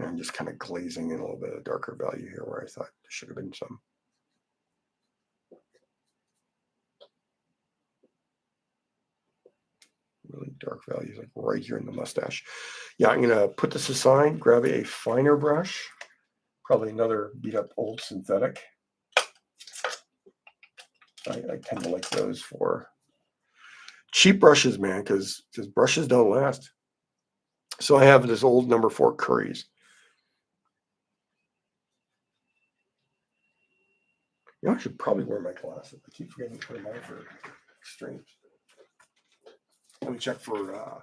S1: I'm just kind of glazing in a little bit of darker value here where I thought there should have been some. Really dark values, like right here in the mustache. Yeah, I'm gonna put this aside, grab a finer brush, probably another beat up old synthetic. I tend to like those for cheap brushes, man, because brushes don't last. So I have this old number 4 Curry's. I should probably wear my glasses. I keep forgetting to put them on for streams. Let me check for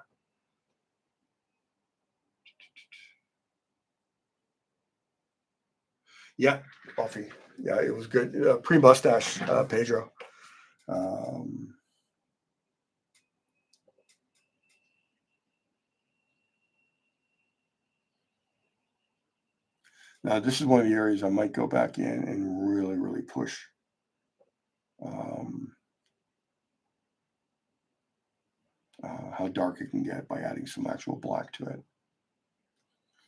S1: yeah, Buffy. Yeah, it was good. Pre-mustache, Pedro. Now, this is one of the areas I might go back in and really, really push. How dark it can get by adding some actual black to it.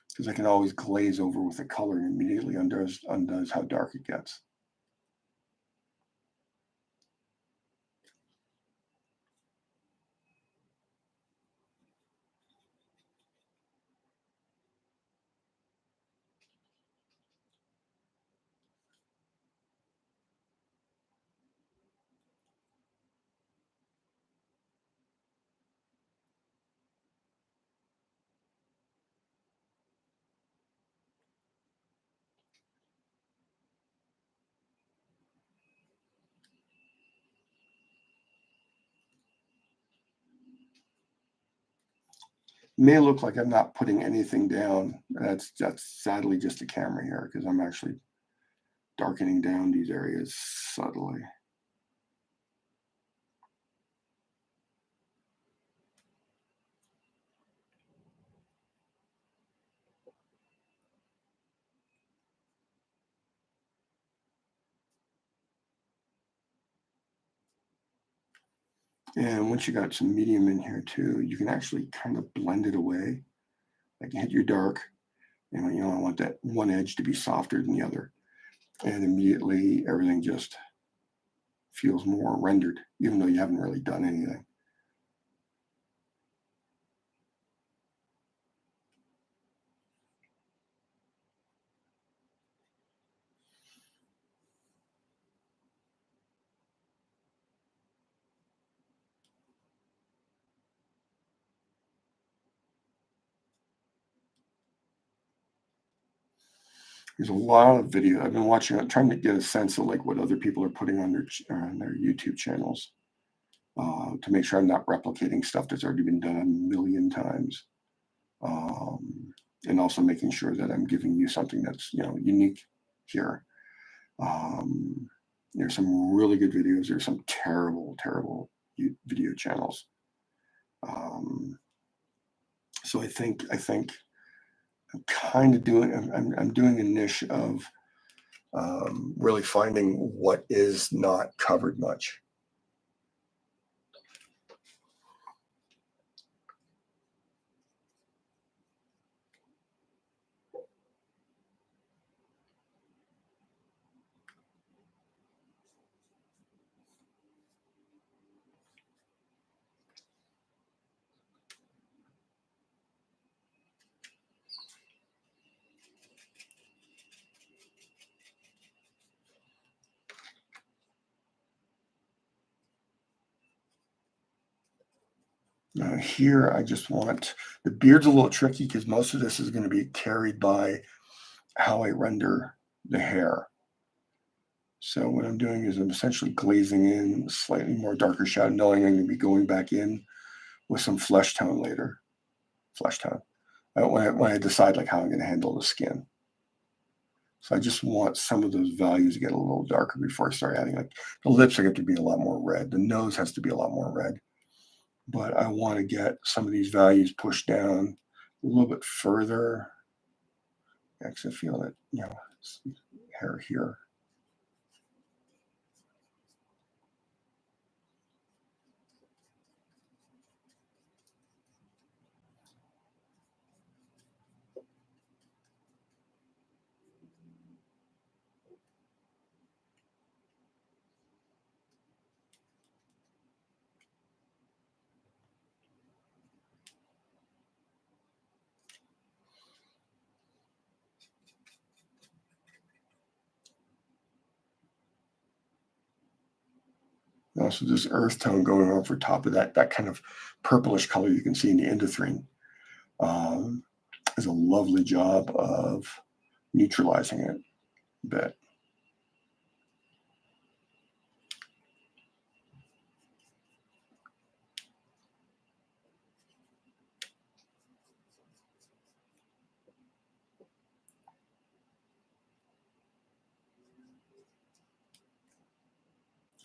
S1: Because I can always glaze over with the color and immediately undoes how dark it gets. May look like I'm not putting anything down. That's sadly just the camera here because I'm actually darkening down these areas subtly. And once you got some medium in here too, you can actually kind of blend it away. Like hit your dark, and you know, I want that one edge to be softer than the other. And immediately everything just feels more rendered, even though you haven't really done anything. There's a lot of video I've been watching. I'm trying to get a sense of like what other people are putting on their YouTube channels to make sure I'm not replicating stuff that's already been done a million times, and also making sure that I'm giving you something that's, you know, unique here. There's some really good videos. There's some terrible video channels. So I think I'm kind of doing. I'm doing a niche of really finding what is not covered much. Here, I just want, the beard's a little tricky because most of this is going to be carried by how I render the hair. So what I'm doing is I'm essentially glazing in slightly more darker shadow, knowing I'm going to be going back in with some flesh tone later. Flesh tone. When I decide like how I'm going to handle the skin. So I just want some of those values to get a little darker before I start adding, like the lips are going to be a lot more red. The nose has to be a lot more red. But I want to get some of these values pushed down a little bit further. Actually, I feel that, you know, hair here. Also, this earth tone going over top of that kind of purplish color you can see in the indothrene is a lovely job of neutralizing it a bit.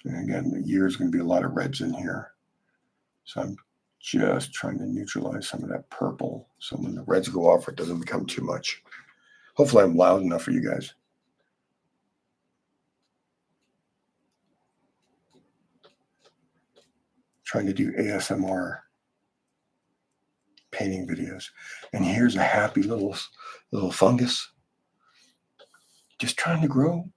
S1: And again, the year is going to be a lot of reds in here. So I'm just trying to neutralize some of that purple. So when the reds go off, it doesn't become too much. Hopefully I'm loud enough for you guys. Trying to do ASMR painting videos. And here's a happy little fungus just trying to grow.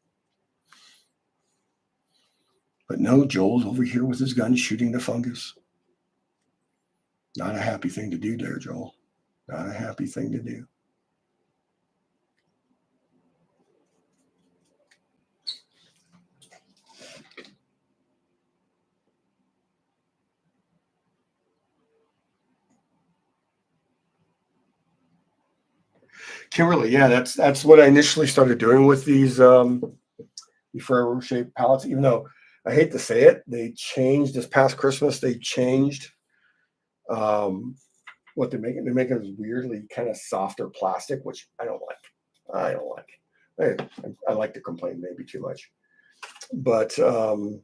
S1: But no, Joel's over here with his gun shooting the fungus. Not a happy thing to do there, Joel. Not a happy thing to do. Kimberly, yeah, that's what I initially started doing with these Ferrero shaped palettes, even though I hate to say it, they changed this past Christmas. They changed what they're making. They're making this weirdly kind of softer plastic, which I don't like. I don't like. I like to complain maybe too much, but and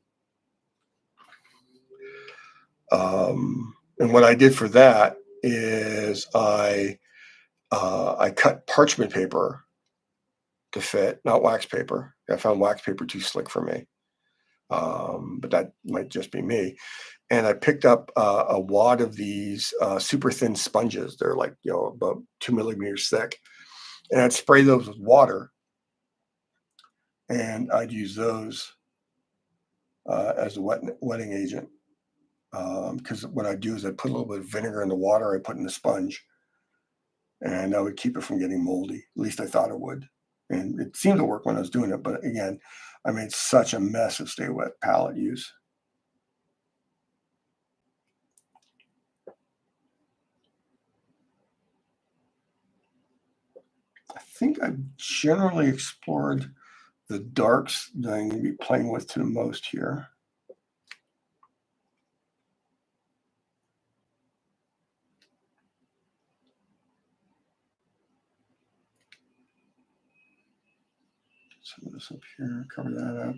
S1: what I did for that is I cut parchment paper to fit, not wax paper. I found wax paper too slick for me, but that might just be me. and I picked up a wad of these super thin sponges. They're like, about 2 millimeters thick, and I'd spray those with water, and I'd use those as a wetting agent. Because what I do is I put a little bit of vinegar in the water I put in the sponge, and I would keep it from getting moldy. At least I thought it would, and it seemed to work when I was doing it. But again, I made such a mess of Stay Wet palette use. I think I've generally explored the darks that I'm going to be playing with to the most here. Some of this up here, cover that up.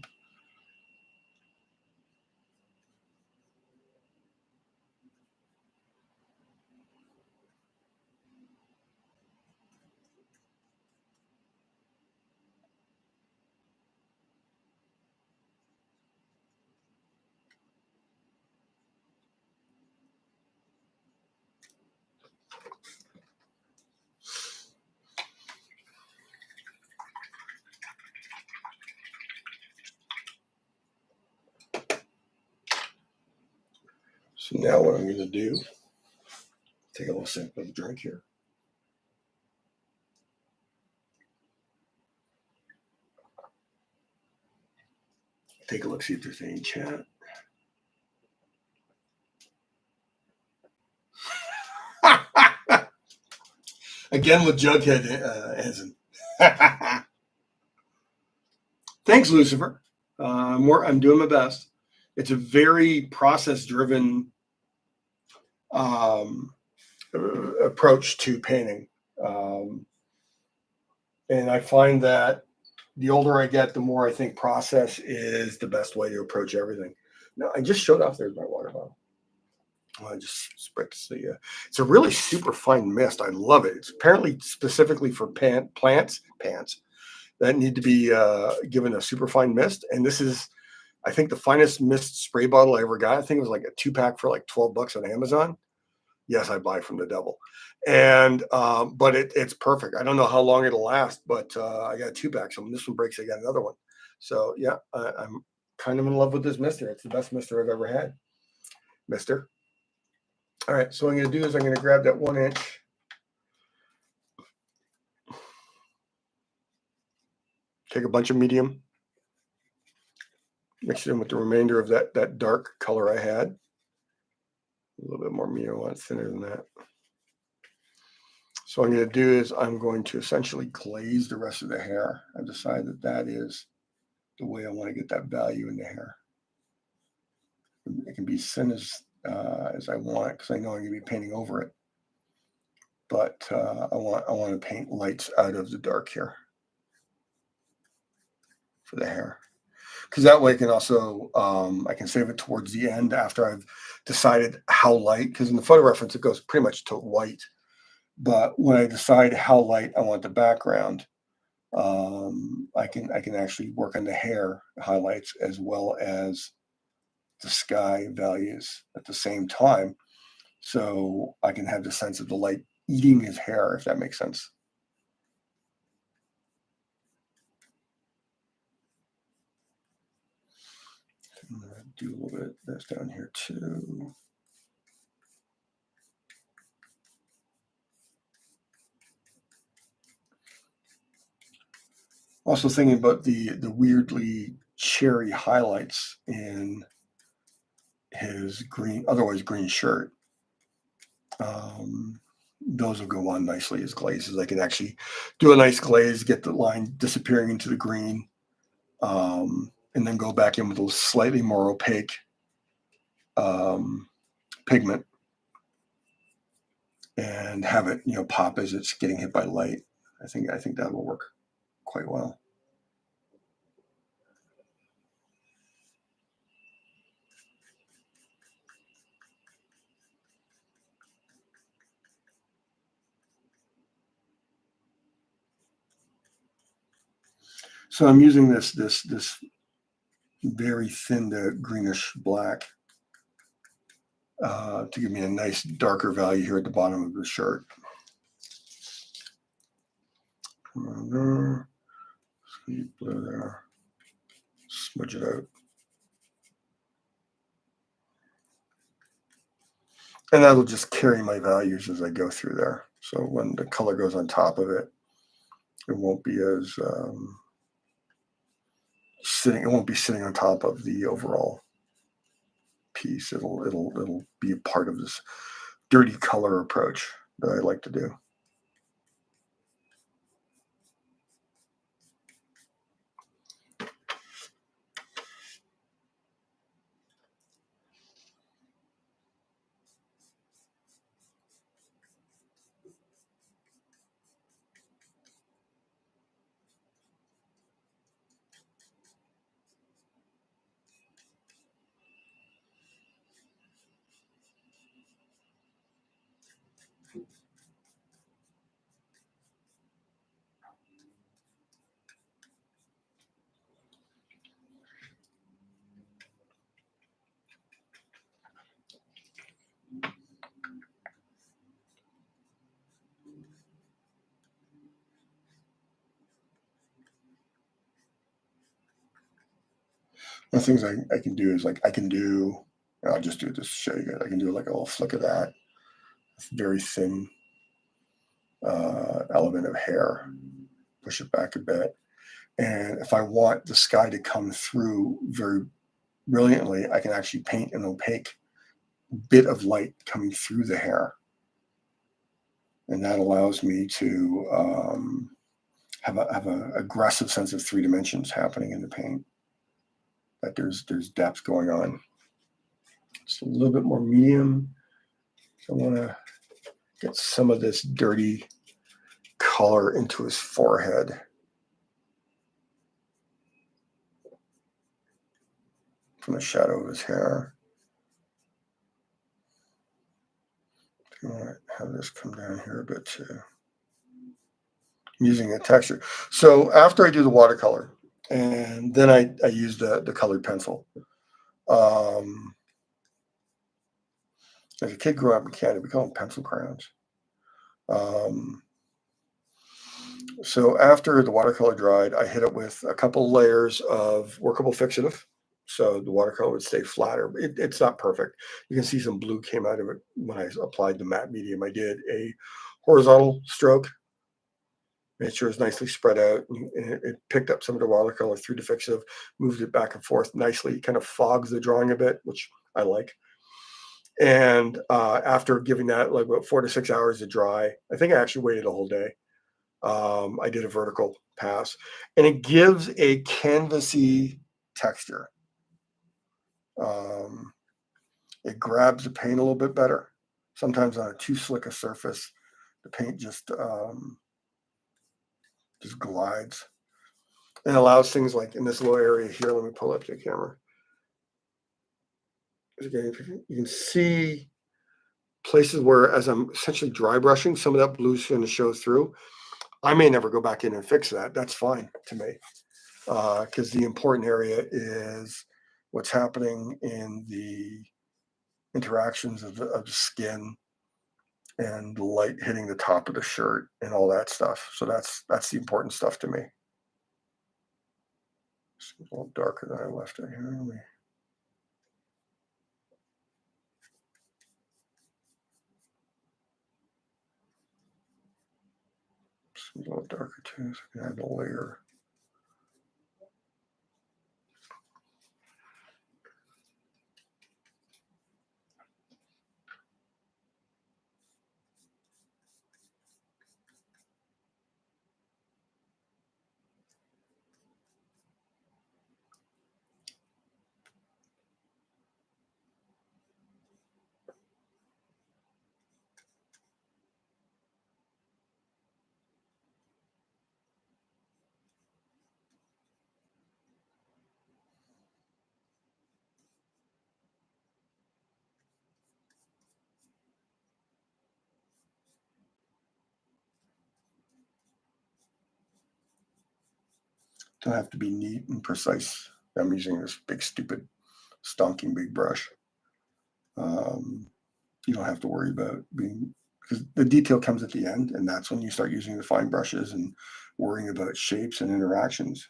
S1: So now what I'm going to do, take a little sip of the drink here. Take a look, see if there's any chat. Again with Jughead Essen. Thanks, Lucifer. I'm doing my best. It's a very process-driven approach to painting. And I find that the older I get, the more I think process is the best way to approach everything. Now, I just showed off, there's my water bottle. I just spread the. It's a really super fine mist. I love it. It's apparently specifically for plants that need to be given a super fine mist. And this is, I think, the finest mist spray bottle I ever got. I think it was like a 2-pack for like $12 on Amazon. Yes, I buy from the devil. And but it's perfect. I don't know how long it'll last, but I got a 2-pack. So when this one breaks, I got another one. So yeah, I'm kind of in love with this mister. It's the best mister I've ever had. Mister. All right, so what I'm going to do is I'm going to grab that 1 inch. Take a bunch of medium. Mix it in with the remainder of that dark color I had. A little bit more medium, I want it thinner than that. So what I'm going to do is I'm going to essentially glaze the rest of the hair. I've decided that is the way I want to get that value in the hair. It can be as thin as I want, because I know I'm going to be painting over it. But I want to paint lights out of the dark here for the hair, because that way I can also I can save it towards the end after I've decided how light. Because in the photo reference it goes pretty much to white, but when I decide how light I want the background, I can actually work on the hair highlights as well as the sky values at the same time, so I can have the sense of the light eating his hair, if that makes sense. I'm gonna do a little bit of this down here too. Also thinking about the weirdly cherry highlights in his green, otherwise green shirt. Those will go on nicely as glazes. I can actually do a nice glaze, get the line disappearing into the green, and then go back in with a slightly more opaque pigment and have it, pop as it's getting hit by light. I think that will work quite well. So I'm using this very thin to greenish black to give me a nice darker value here at the bottom of the shirt. Sweet blue there. Smudge it out. And that'll just carry my values as I go through there. So when the color goes on top of it, it won't be as it won't be sitting on top of the overall piece. It'll be a part of this dirty color approach that I like to do. The things I can do is like I'll just do it just to show you guys. I can do like a little flick of that. Very thin element of hair. Push it back a bit. And if I want the sky to come through very brilliantly, I can actually paint an opaque bit of light coming through the hair. And that allows me to have an aggressive sense of 3 dimensions happening in the paint. That there's depth going on. Just a little bit more medium. So I want to get some of this dirty color into his forehead. From the shadow of his hair. I want to have this come down here a bit too. I'm using a texture. So after I do the watercolor, and then I use the colored pencil. As a kid growing up in Canada, we call them pencil crayons. So after the watercolor dried, I hit it with a couple layers of workable fixative. So the watercolor would stay flatter. It's not perfect. You can see some blue came out of it when I applied the matte medium. I did a horizontal stroke, made sure it's nicely spread out. And it picked up some of the watercolor through the fixative, moved it back and forth nicely, kind of fogs the drawing a bit, which I like. And after giving that like about 4 to 6 hours to dry, I think I actually waited a whole day. I did a vertical pass, and it gives a canvasy texture. It grabs the paint a little bit better. Sometimes on a too slick a surface, the paint just glides. And allows things like in this little area here. Let me pull up the camera. Again, you can see places where, as I'm essentially dry brushing, some of that blue's going to show through. I may never go back in and fix that. That's fine to me, because the important area is what's happening in the interactions of the skin and the light hitting the top of the shirt and all that stuff. So that's the important stuff to me. It's a little darker than I left it here. It's a little darker too, so I can add a layer. Don't have to be neat and precise. I'm using this big, stupid, stonking big brush. You don't have to worry about being, because the detail comes at the end, and that's when you start using the fine brushes and worrying about shapes and interactions.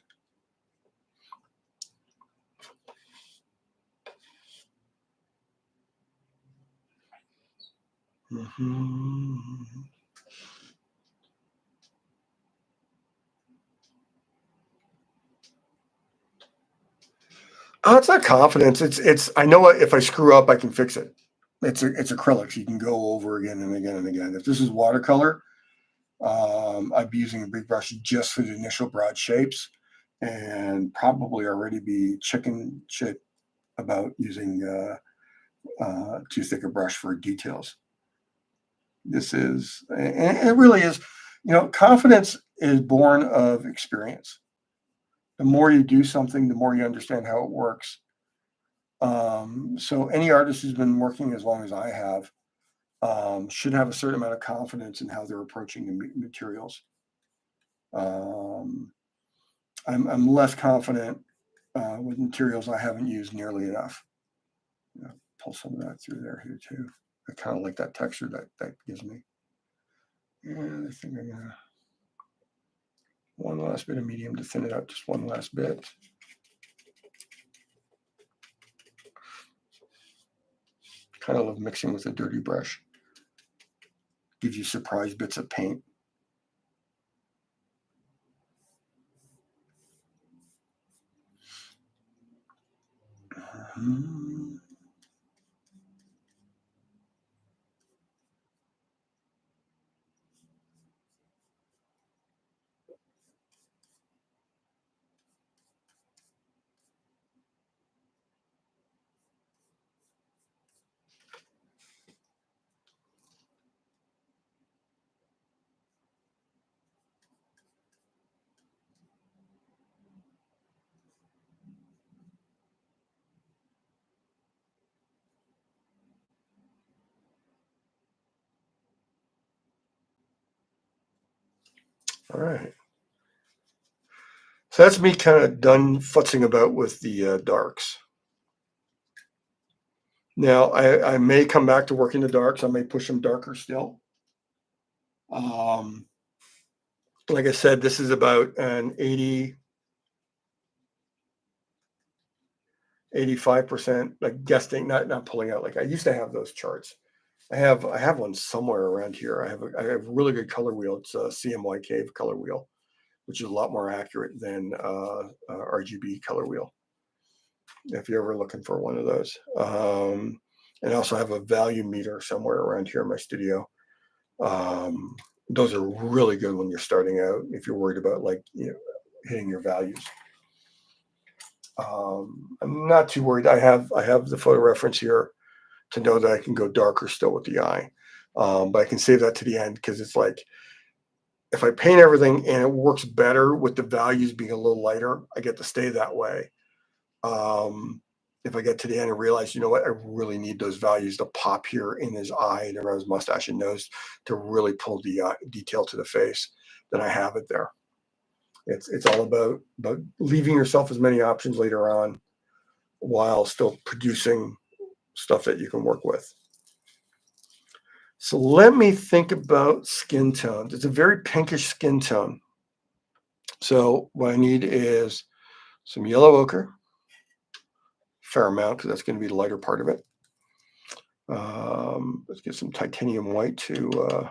S1: Oh, it's not confidence. It's. I know if I screw up, I can fix it. It's acrylics. You can go over again and again and again. If this is watercolor, I'd be using a big brush just for the initial broad shapes, and probably already be chicken shit about using too thick a brush for details. This is, and it really is, confidence is born of experience. The more you do something, the more you understand how it works. So any artist who's been working as long as I have should have a certain amount of confidence in how they're approaching the materials. I'm less confident with materials I haven't used nearly enough. Pull some of that through there here too. I kind of like that texture that gives me. And I think I'm gonna one last bit of medium to thin it out, just one last bit. Kind of love mixing with a dirty brush. Gives you surprise bits of paint. All right. So that's me kind of done futzing about with the darks. Now I may come back to working the darks. I may push them darker still. Like I said, this is about an 85%, like guessing, not pulling out. Like I used to have those charts. I have one somewhere around here. I have a really good color wheel. It's a CMY Cave color wheel, which is a lot more accurate than RGB color wheel, if you're ever looking for one of those. And I also have a value meter somewhere around here in my studio. Those are really good when you're starting out, if you're worried about hitting your values. I'm not too worried. I have the photo reference here to know that I can go darker still with the eye. But I can save that to the end, because it's like, if I paint everything and it works better with the values being a little lighter, I get to stay that way. If I get to the end and realize, you know what, I really need those values to pop here in his eye and around his mustache and nose to really pull the detail to the face, then I have it there. It's all about leaving yourself as many options later on while still producing stuff that you can work with. So let me think about skin tones. It's a very pinkish skin tone. So what I need is some yellow ochre, fair amount, because that's going to be the lighter part of it. Let's get some titanium white to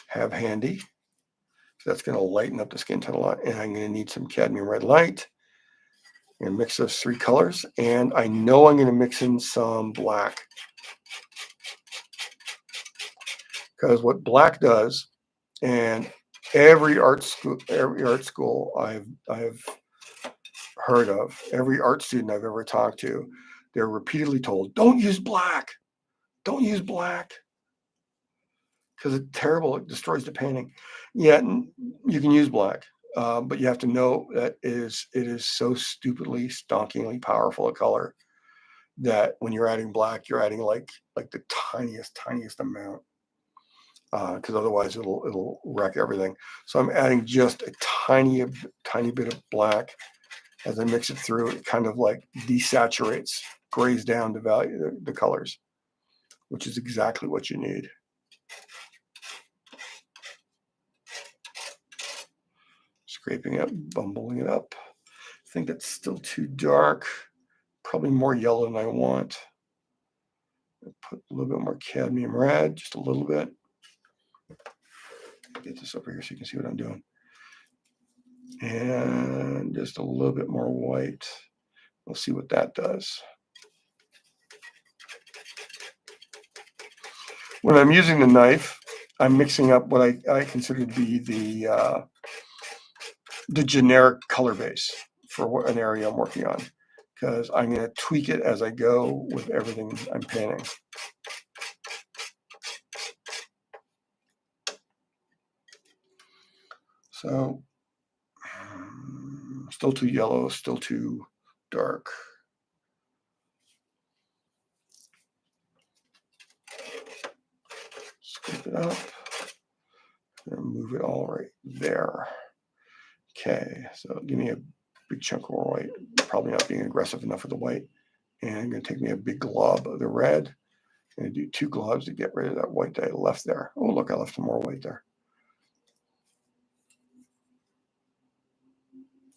S1: have handy. So that's going to lighten up the skin tone a lot. And I'm going to need some cadmium red light. And mix those three colors. And I know I'm going to mix in some black. Because what black does, and every art school I've heard of, every art student I've ever talked to, they're repeatedly told, don't use black. Don't use black. Because it's terrible. It destroys the painting. Yeah, you can use black. But you have to know that it is so stupidly, stonkingly powerful a color that when you're adding black, you're adding like the tiniest amount. Because otherwise it'll wreck everything. So I'm adding just a tiny bit of black as I mix it through. It kind of like desaturates grays down the colors, which is exactly what you need. Scraping it, bumbling it up. I think that's still too dark. Probably more yellow than I want. I'll put a little bit more cadmium red, just a little bit. Get this over here so you can see what I'm doing. And just a little bit more white. We'll see what that does. When I'm using the knife, I'm mixing up what I consider to be the generic color base for an area I'm working on, because I'm going to tweak it as I go with everything I'm painting. So, still too yellow, still too dark. Scoop it up and move it all right there. Okay, so give me a big chunk of white. Probably not being aggressive enough with the white. And I'm going to take me a big glob of the red. I'm going to do 2 globs to get rid of that white that I left there. Oh, look, I left some more white there.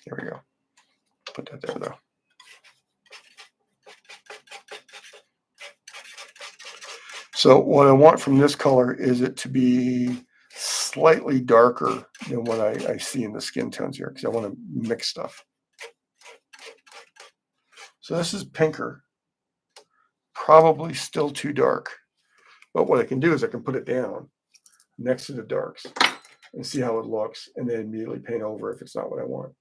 S1: There we go. Put that there, though. So what I want from this color is it to be slightly darker than what I see in the skin tones here, because I want to mix stuff. So this is pinker. Probably still too dark. But what I can do is I can put it down next to the darks and see how it looks, and then immediately paint over if it's not what I want.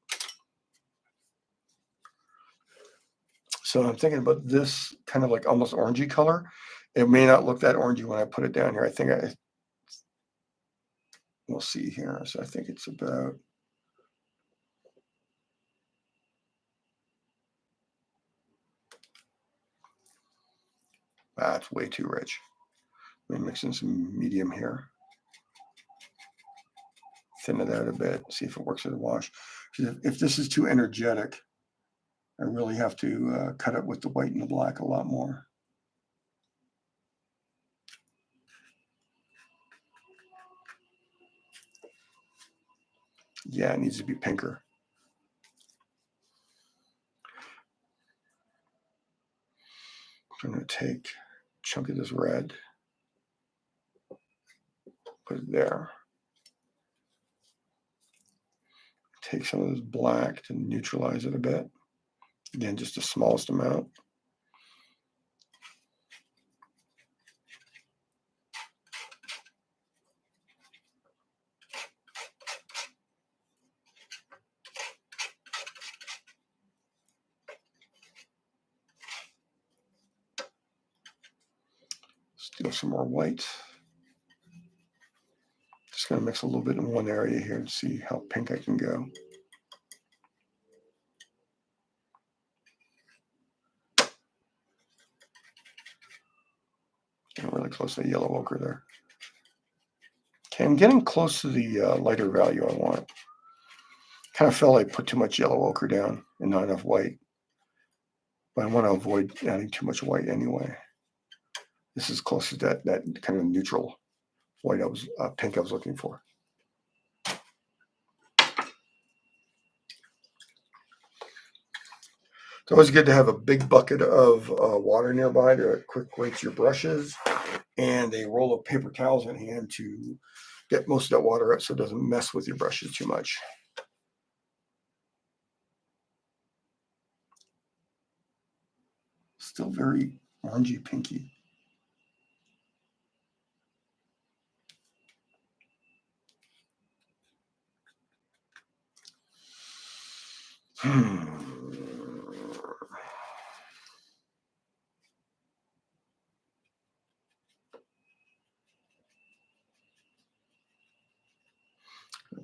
S1: So I'm thinking about this kind of like almost orangey color. It may not look that orangey when I put it down here. I think we'll see here. So I think it's about, that's way too rich. Let me mix in some medium here. Thin it out a bit, see if it works as a wash. If this is too energetic, I really have to cut it with the white and the black a lot more. Yeah, it needs to be pinker. I'm going to take a chunk of this red, put it there. Take some of this black to neutralize it a bit. Again, just the smallest amount. Steal some more white. Just going to mix a little bit in one area here to see how pink I can go. Getting really close to the yellow ochre there. Okay, I'm getting close to the lighter value I want. Kind of felt I put too much yellow ochre down and not enough white. But I want to avoid adding too much white anyway. This is close to that kind of neutral white pink I was looking for. It's always good to have a big bucket of water nearby to quick rinse your brushes, and a roll of paper towels in hand to get most of that water out so it doesn't mess with your brushes too much. Still very orangey pinky.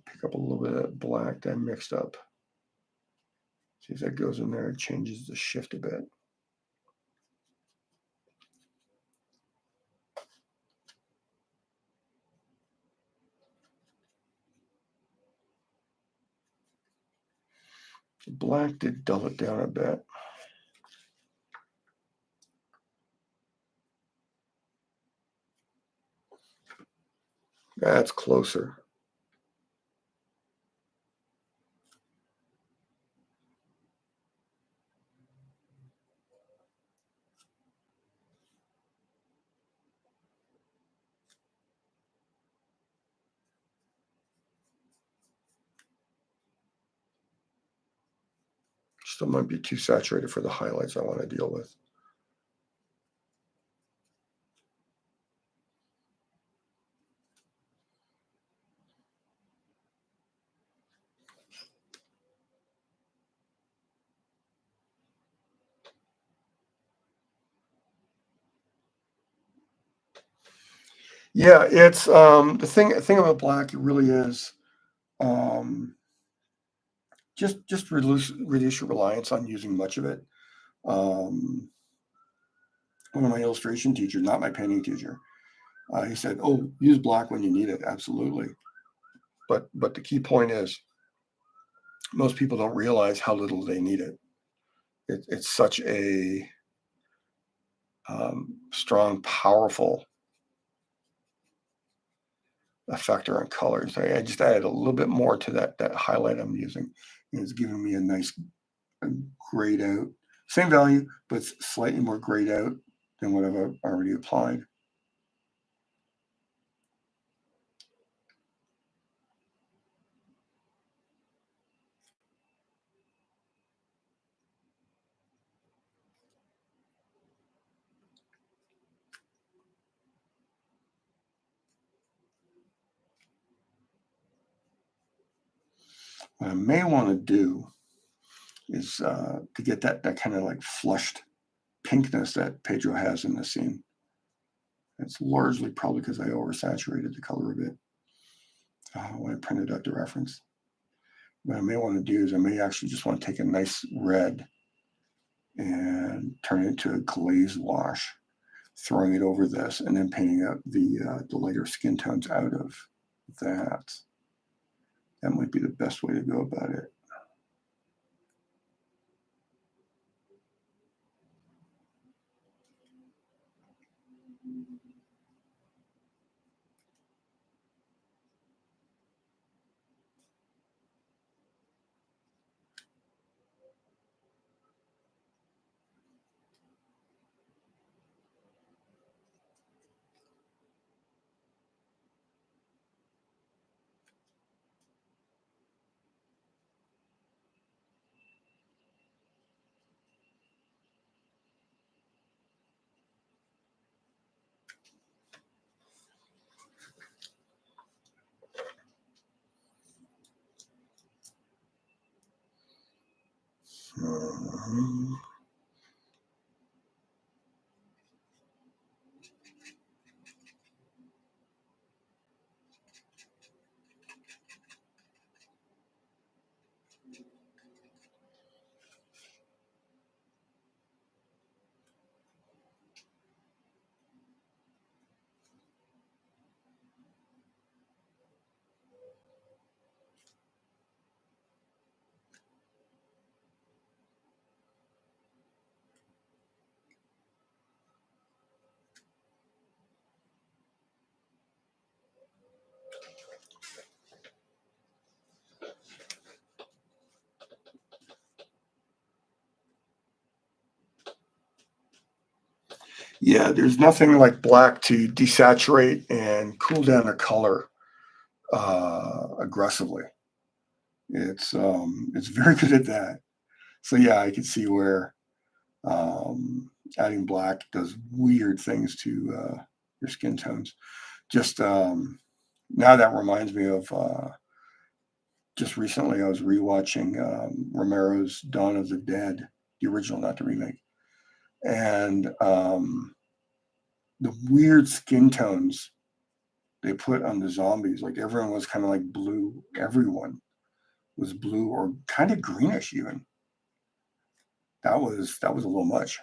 S1: Pick up a little bit of that black that I mixed up. See if that goes in there, it changes the shift a bit. The black did dull it down a bit. That's closer. Still might be too saturated for the highlights I want to deal with. Yeah, it's the thing about black. It really is um, just reduce your reliance on using much of it. Um, One of my illustration teachers, not my painting teacher, he said, "Oh, use black when you need it." Absolutely, but the key point is most people don't realize how little they need it. It's such a strong, powerful effector on colors. I just added a little bit more to that highlight I'm using. It's giving me a nice grayed out, same value, but slightly more grayed out than what I've already applied. What I may want to do is to get that kind of like flushed pinkness that Pedro has in the scene. It's largely probably because I oversaturated the color a bit when I printed out the reference. What I may want to do is I may actually just want to take a nice red and turn it into a glaze wash, throwing it over this, and then painting out the lighter skin tones out of that. That might be the best way to go about it. Mhm. Yeah, there's nothing like black to desaturate and cool down a color aggressively. It's very good at that. So yeah, I can see where adding black does weird things to your skin tones. Just now that reminds me of just recently I was rewatching Romero's Dawn of the Dead, the original, not the remake, and the weird skin tones they put on the zombies. Like everyone was kind of like blue. Everyone was blue or kind of greenish even. That was a little much.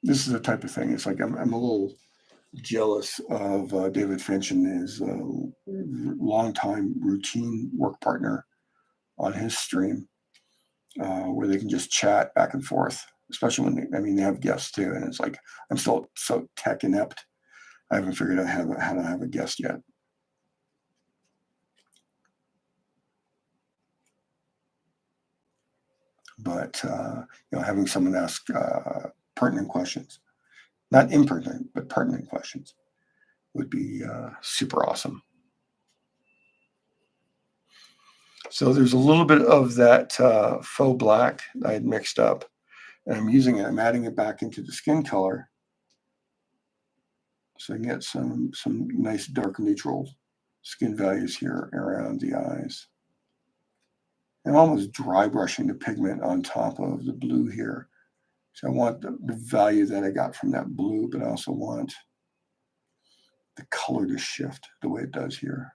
S1: this is the type of thing. It's like I'm a little jealous of David Finch and his longtime routine work partner on his stream, where they can just chat back and forth, especially when they have guests too. And it's like, I'm still so tech inept. I haven't figured out how to have a guest yet. But having someone ask pertinent questions, not impertinent, but pertinent questions, would be super awesome. So there's a little bit of that faux black I had mixed up, and I'm using it. I'm adding it back into the skin color, so I can get some nice dark neutral skin values here around the eyes. I'm almost dry brushing the pigment on top of the blue here. So I want the value that I got from that blue, but I also want the color to shift the way it does here.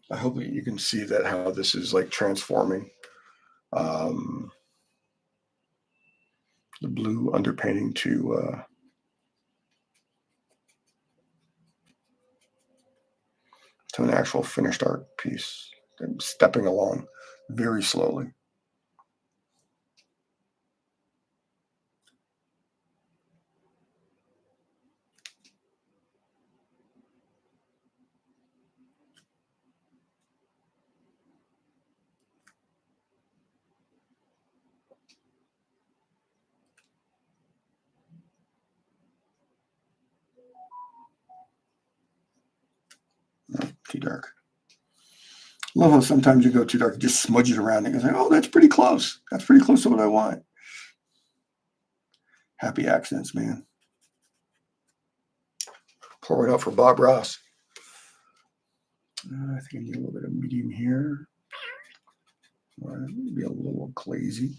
S1: I hope that you can see that how this is like transforming the blue underpainting to an actual finished art piece. I'm stepping along very slowly. Too dark. Love how sometimes you go too dark, you just smudge it around and you say, oh, that's pretty close. That's pretty close to what I want. Happy accents, man. Pour it out for Bob Ross. I think I need a little bit of medium here. Be a little glazy.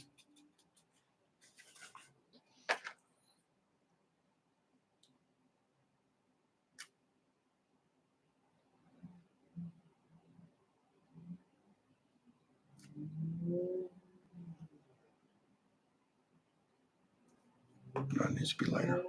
S1: No, it needs to be lighter.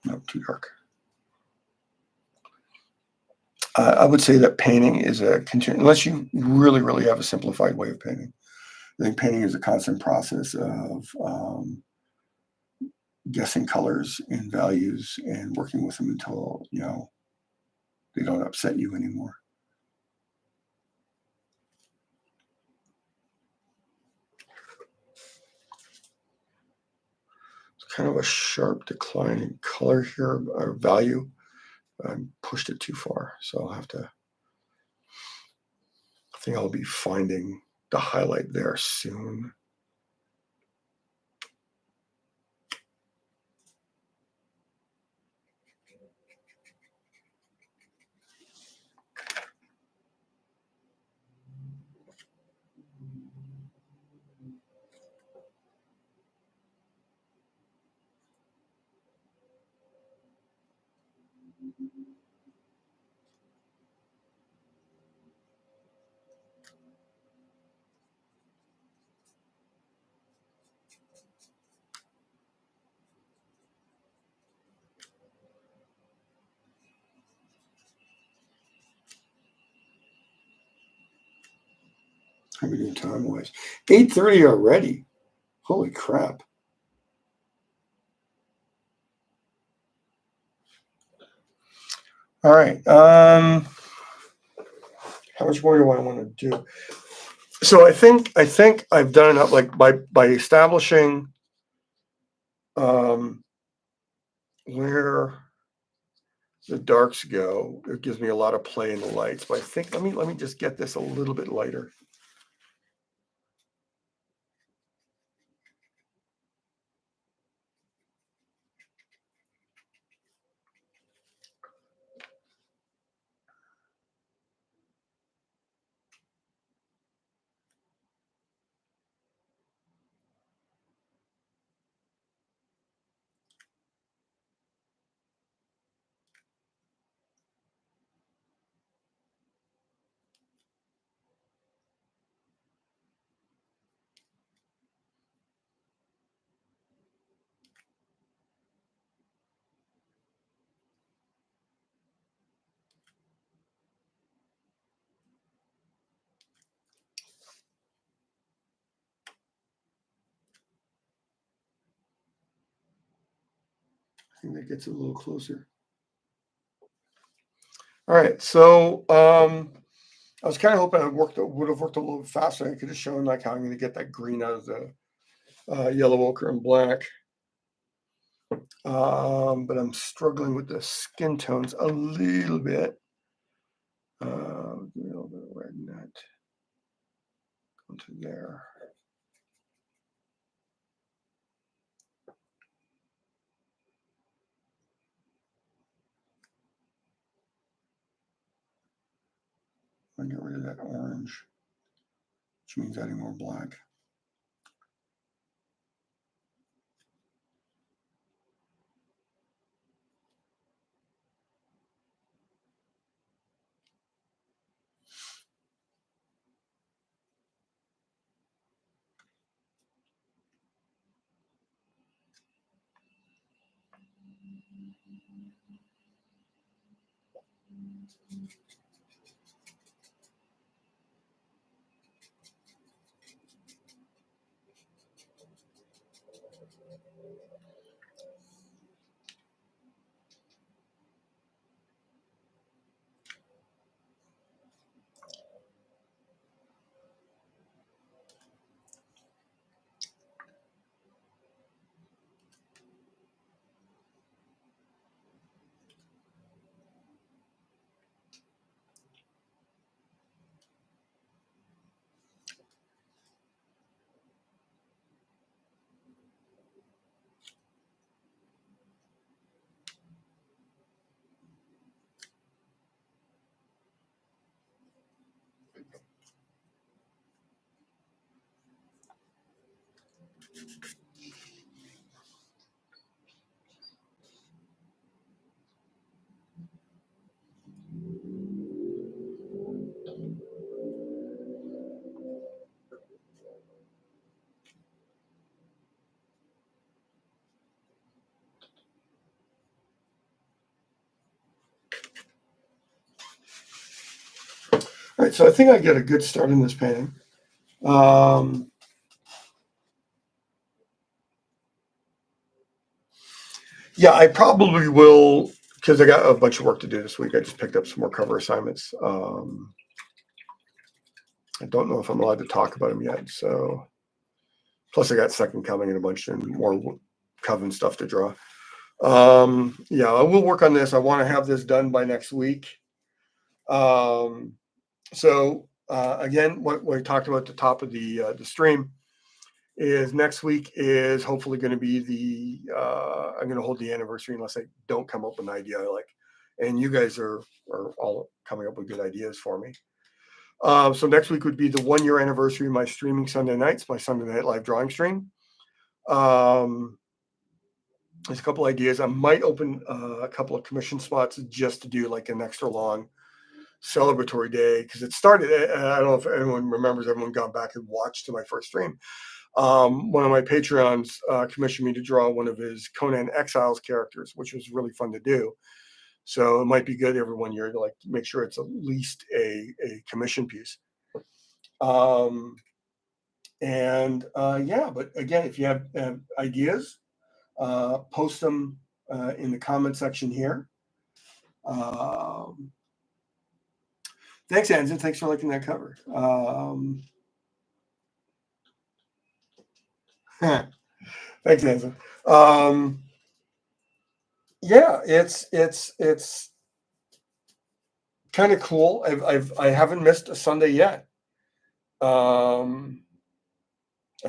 S1: No, too dark. I would say that painting is a continuous, unless you really, really have a simplified way of painting. I think painting is a constant process of guessing colors and values and working with them until, they don't upset you anymore. It's kind of a sharp decline in color here, or value. I pushed it too far, so I think I'll be finding the highlight there soon. How are we doing time-wise? 8:30 already. Holy crap. All right. How much more do I want to do? So I think I've done enough, like by establishing where the darks go. It gives me a lot of play in the lights. But I think let me just get this a little bit lighter. I think that gets it a little closer. All right, so I was kind of hoping would have worked a little bit faster. I could have shown like how I'm going to get that green out of the yellow, ochre, and black. But I'm struggling with the skin tones a little bit. Give me a little bit of red in that. Go to there. I get rid of that orange, which means adding more black. All right, so I think I get a good start in this painting. Yeah, I probably will, because I got a bunch of work to do this week. I just picked up some more cover assignments. I don't know if I'm allowed to talk about them yet. So, plus I got Second Coming and a bunch and more Coven stuff to draw. Yeah, I will work on this. I want to have this done by next week. Again, what we talked about at the top of the stream is next week is hopefully going to be I'm going to hold the anniversary unless I don't come up with an idea I like, and you guys are all coming up with good ideas for me. So next week would be the 1 year anniversary of my streaming Sunday nights, my Sunday night live drawing stream. There's a couple ideas. I might open a couple of commission spots just to do like an extra long celebratory day, because it started. I don't know if anyone remembers. Everyone gone back and watched to my first stream. One of my Patreons commissioned me to draw one of his Conan Exiles characters, which was really fun to do. So it might be good every 1 year to like make sure it's at least a commission piece. Um, and yeah, but again, if you have ideas, post them in the comment section here. Um, Thanks, Anson. Thanks for liking that cover. Thanks, Anson. Yeah, it's kind of cool. I haven't missed a Sunday yet. I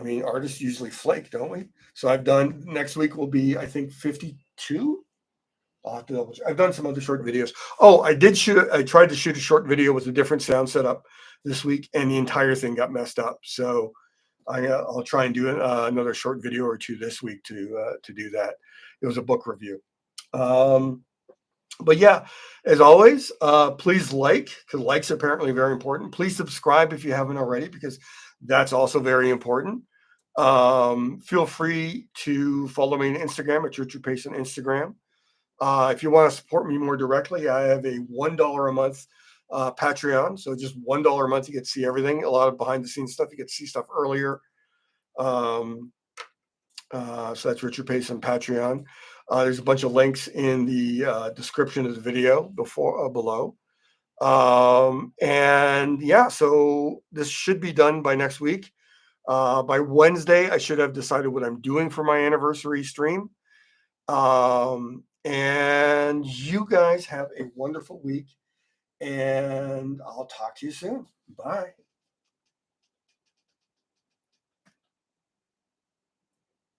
S1: mean, artists usually flake, don't we? So I've done, next week will be, I think, 52. I'll have to double check. I've done some other short videos. Oh, I tried to shoot a short video with a different sound setup this week, and the entire thing got messed up. So I'll try and do another short video or two this week to do that. It was a book review. But yeah, as always, please like, because likes are apparently very important. Please subscribe if you haven't already, because that's also very important. Feel free to follow me on Instagram at Richard Pace on Instagram. If you want to support me more directly, I have a $1 a month Patreon. So just $1 a month, you get to see everything. A lot of behind the scenes stuff. You get to see stuff earlier. So that's Richard Pace on Patreon. There's a bunch of links in the description of the video below. And yeah, so this should be done by next week. By Wednesday, I should have decided what I'm doing for my anniversary stream. And you guys have a wonderful week, and I'll talk to you soon. Bye.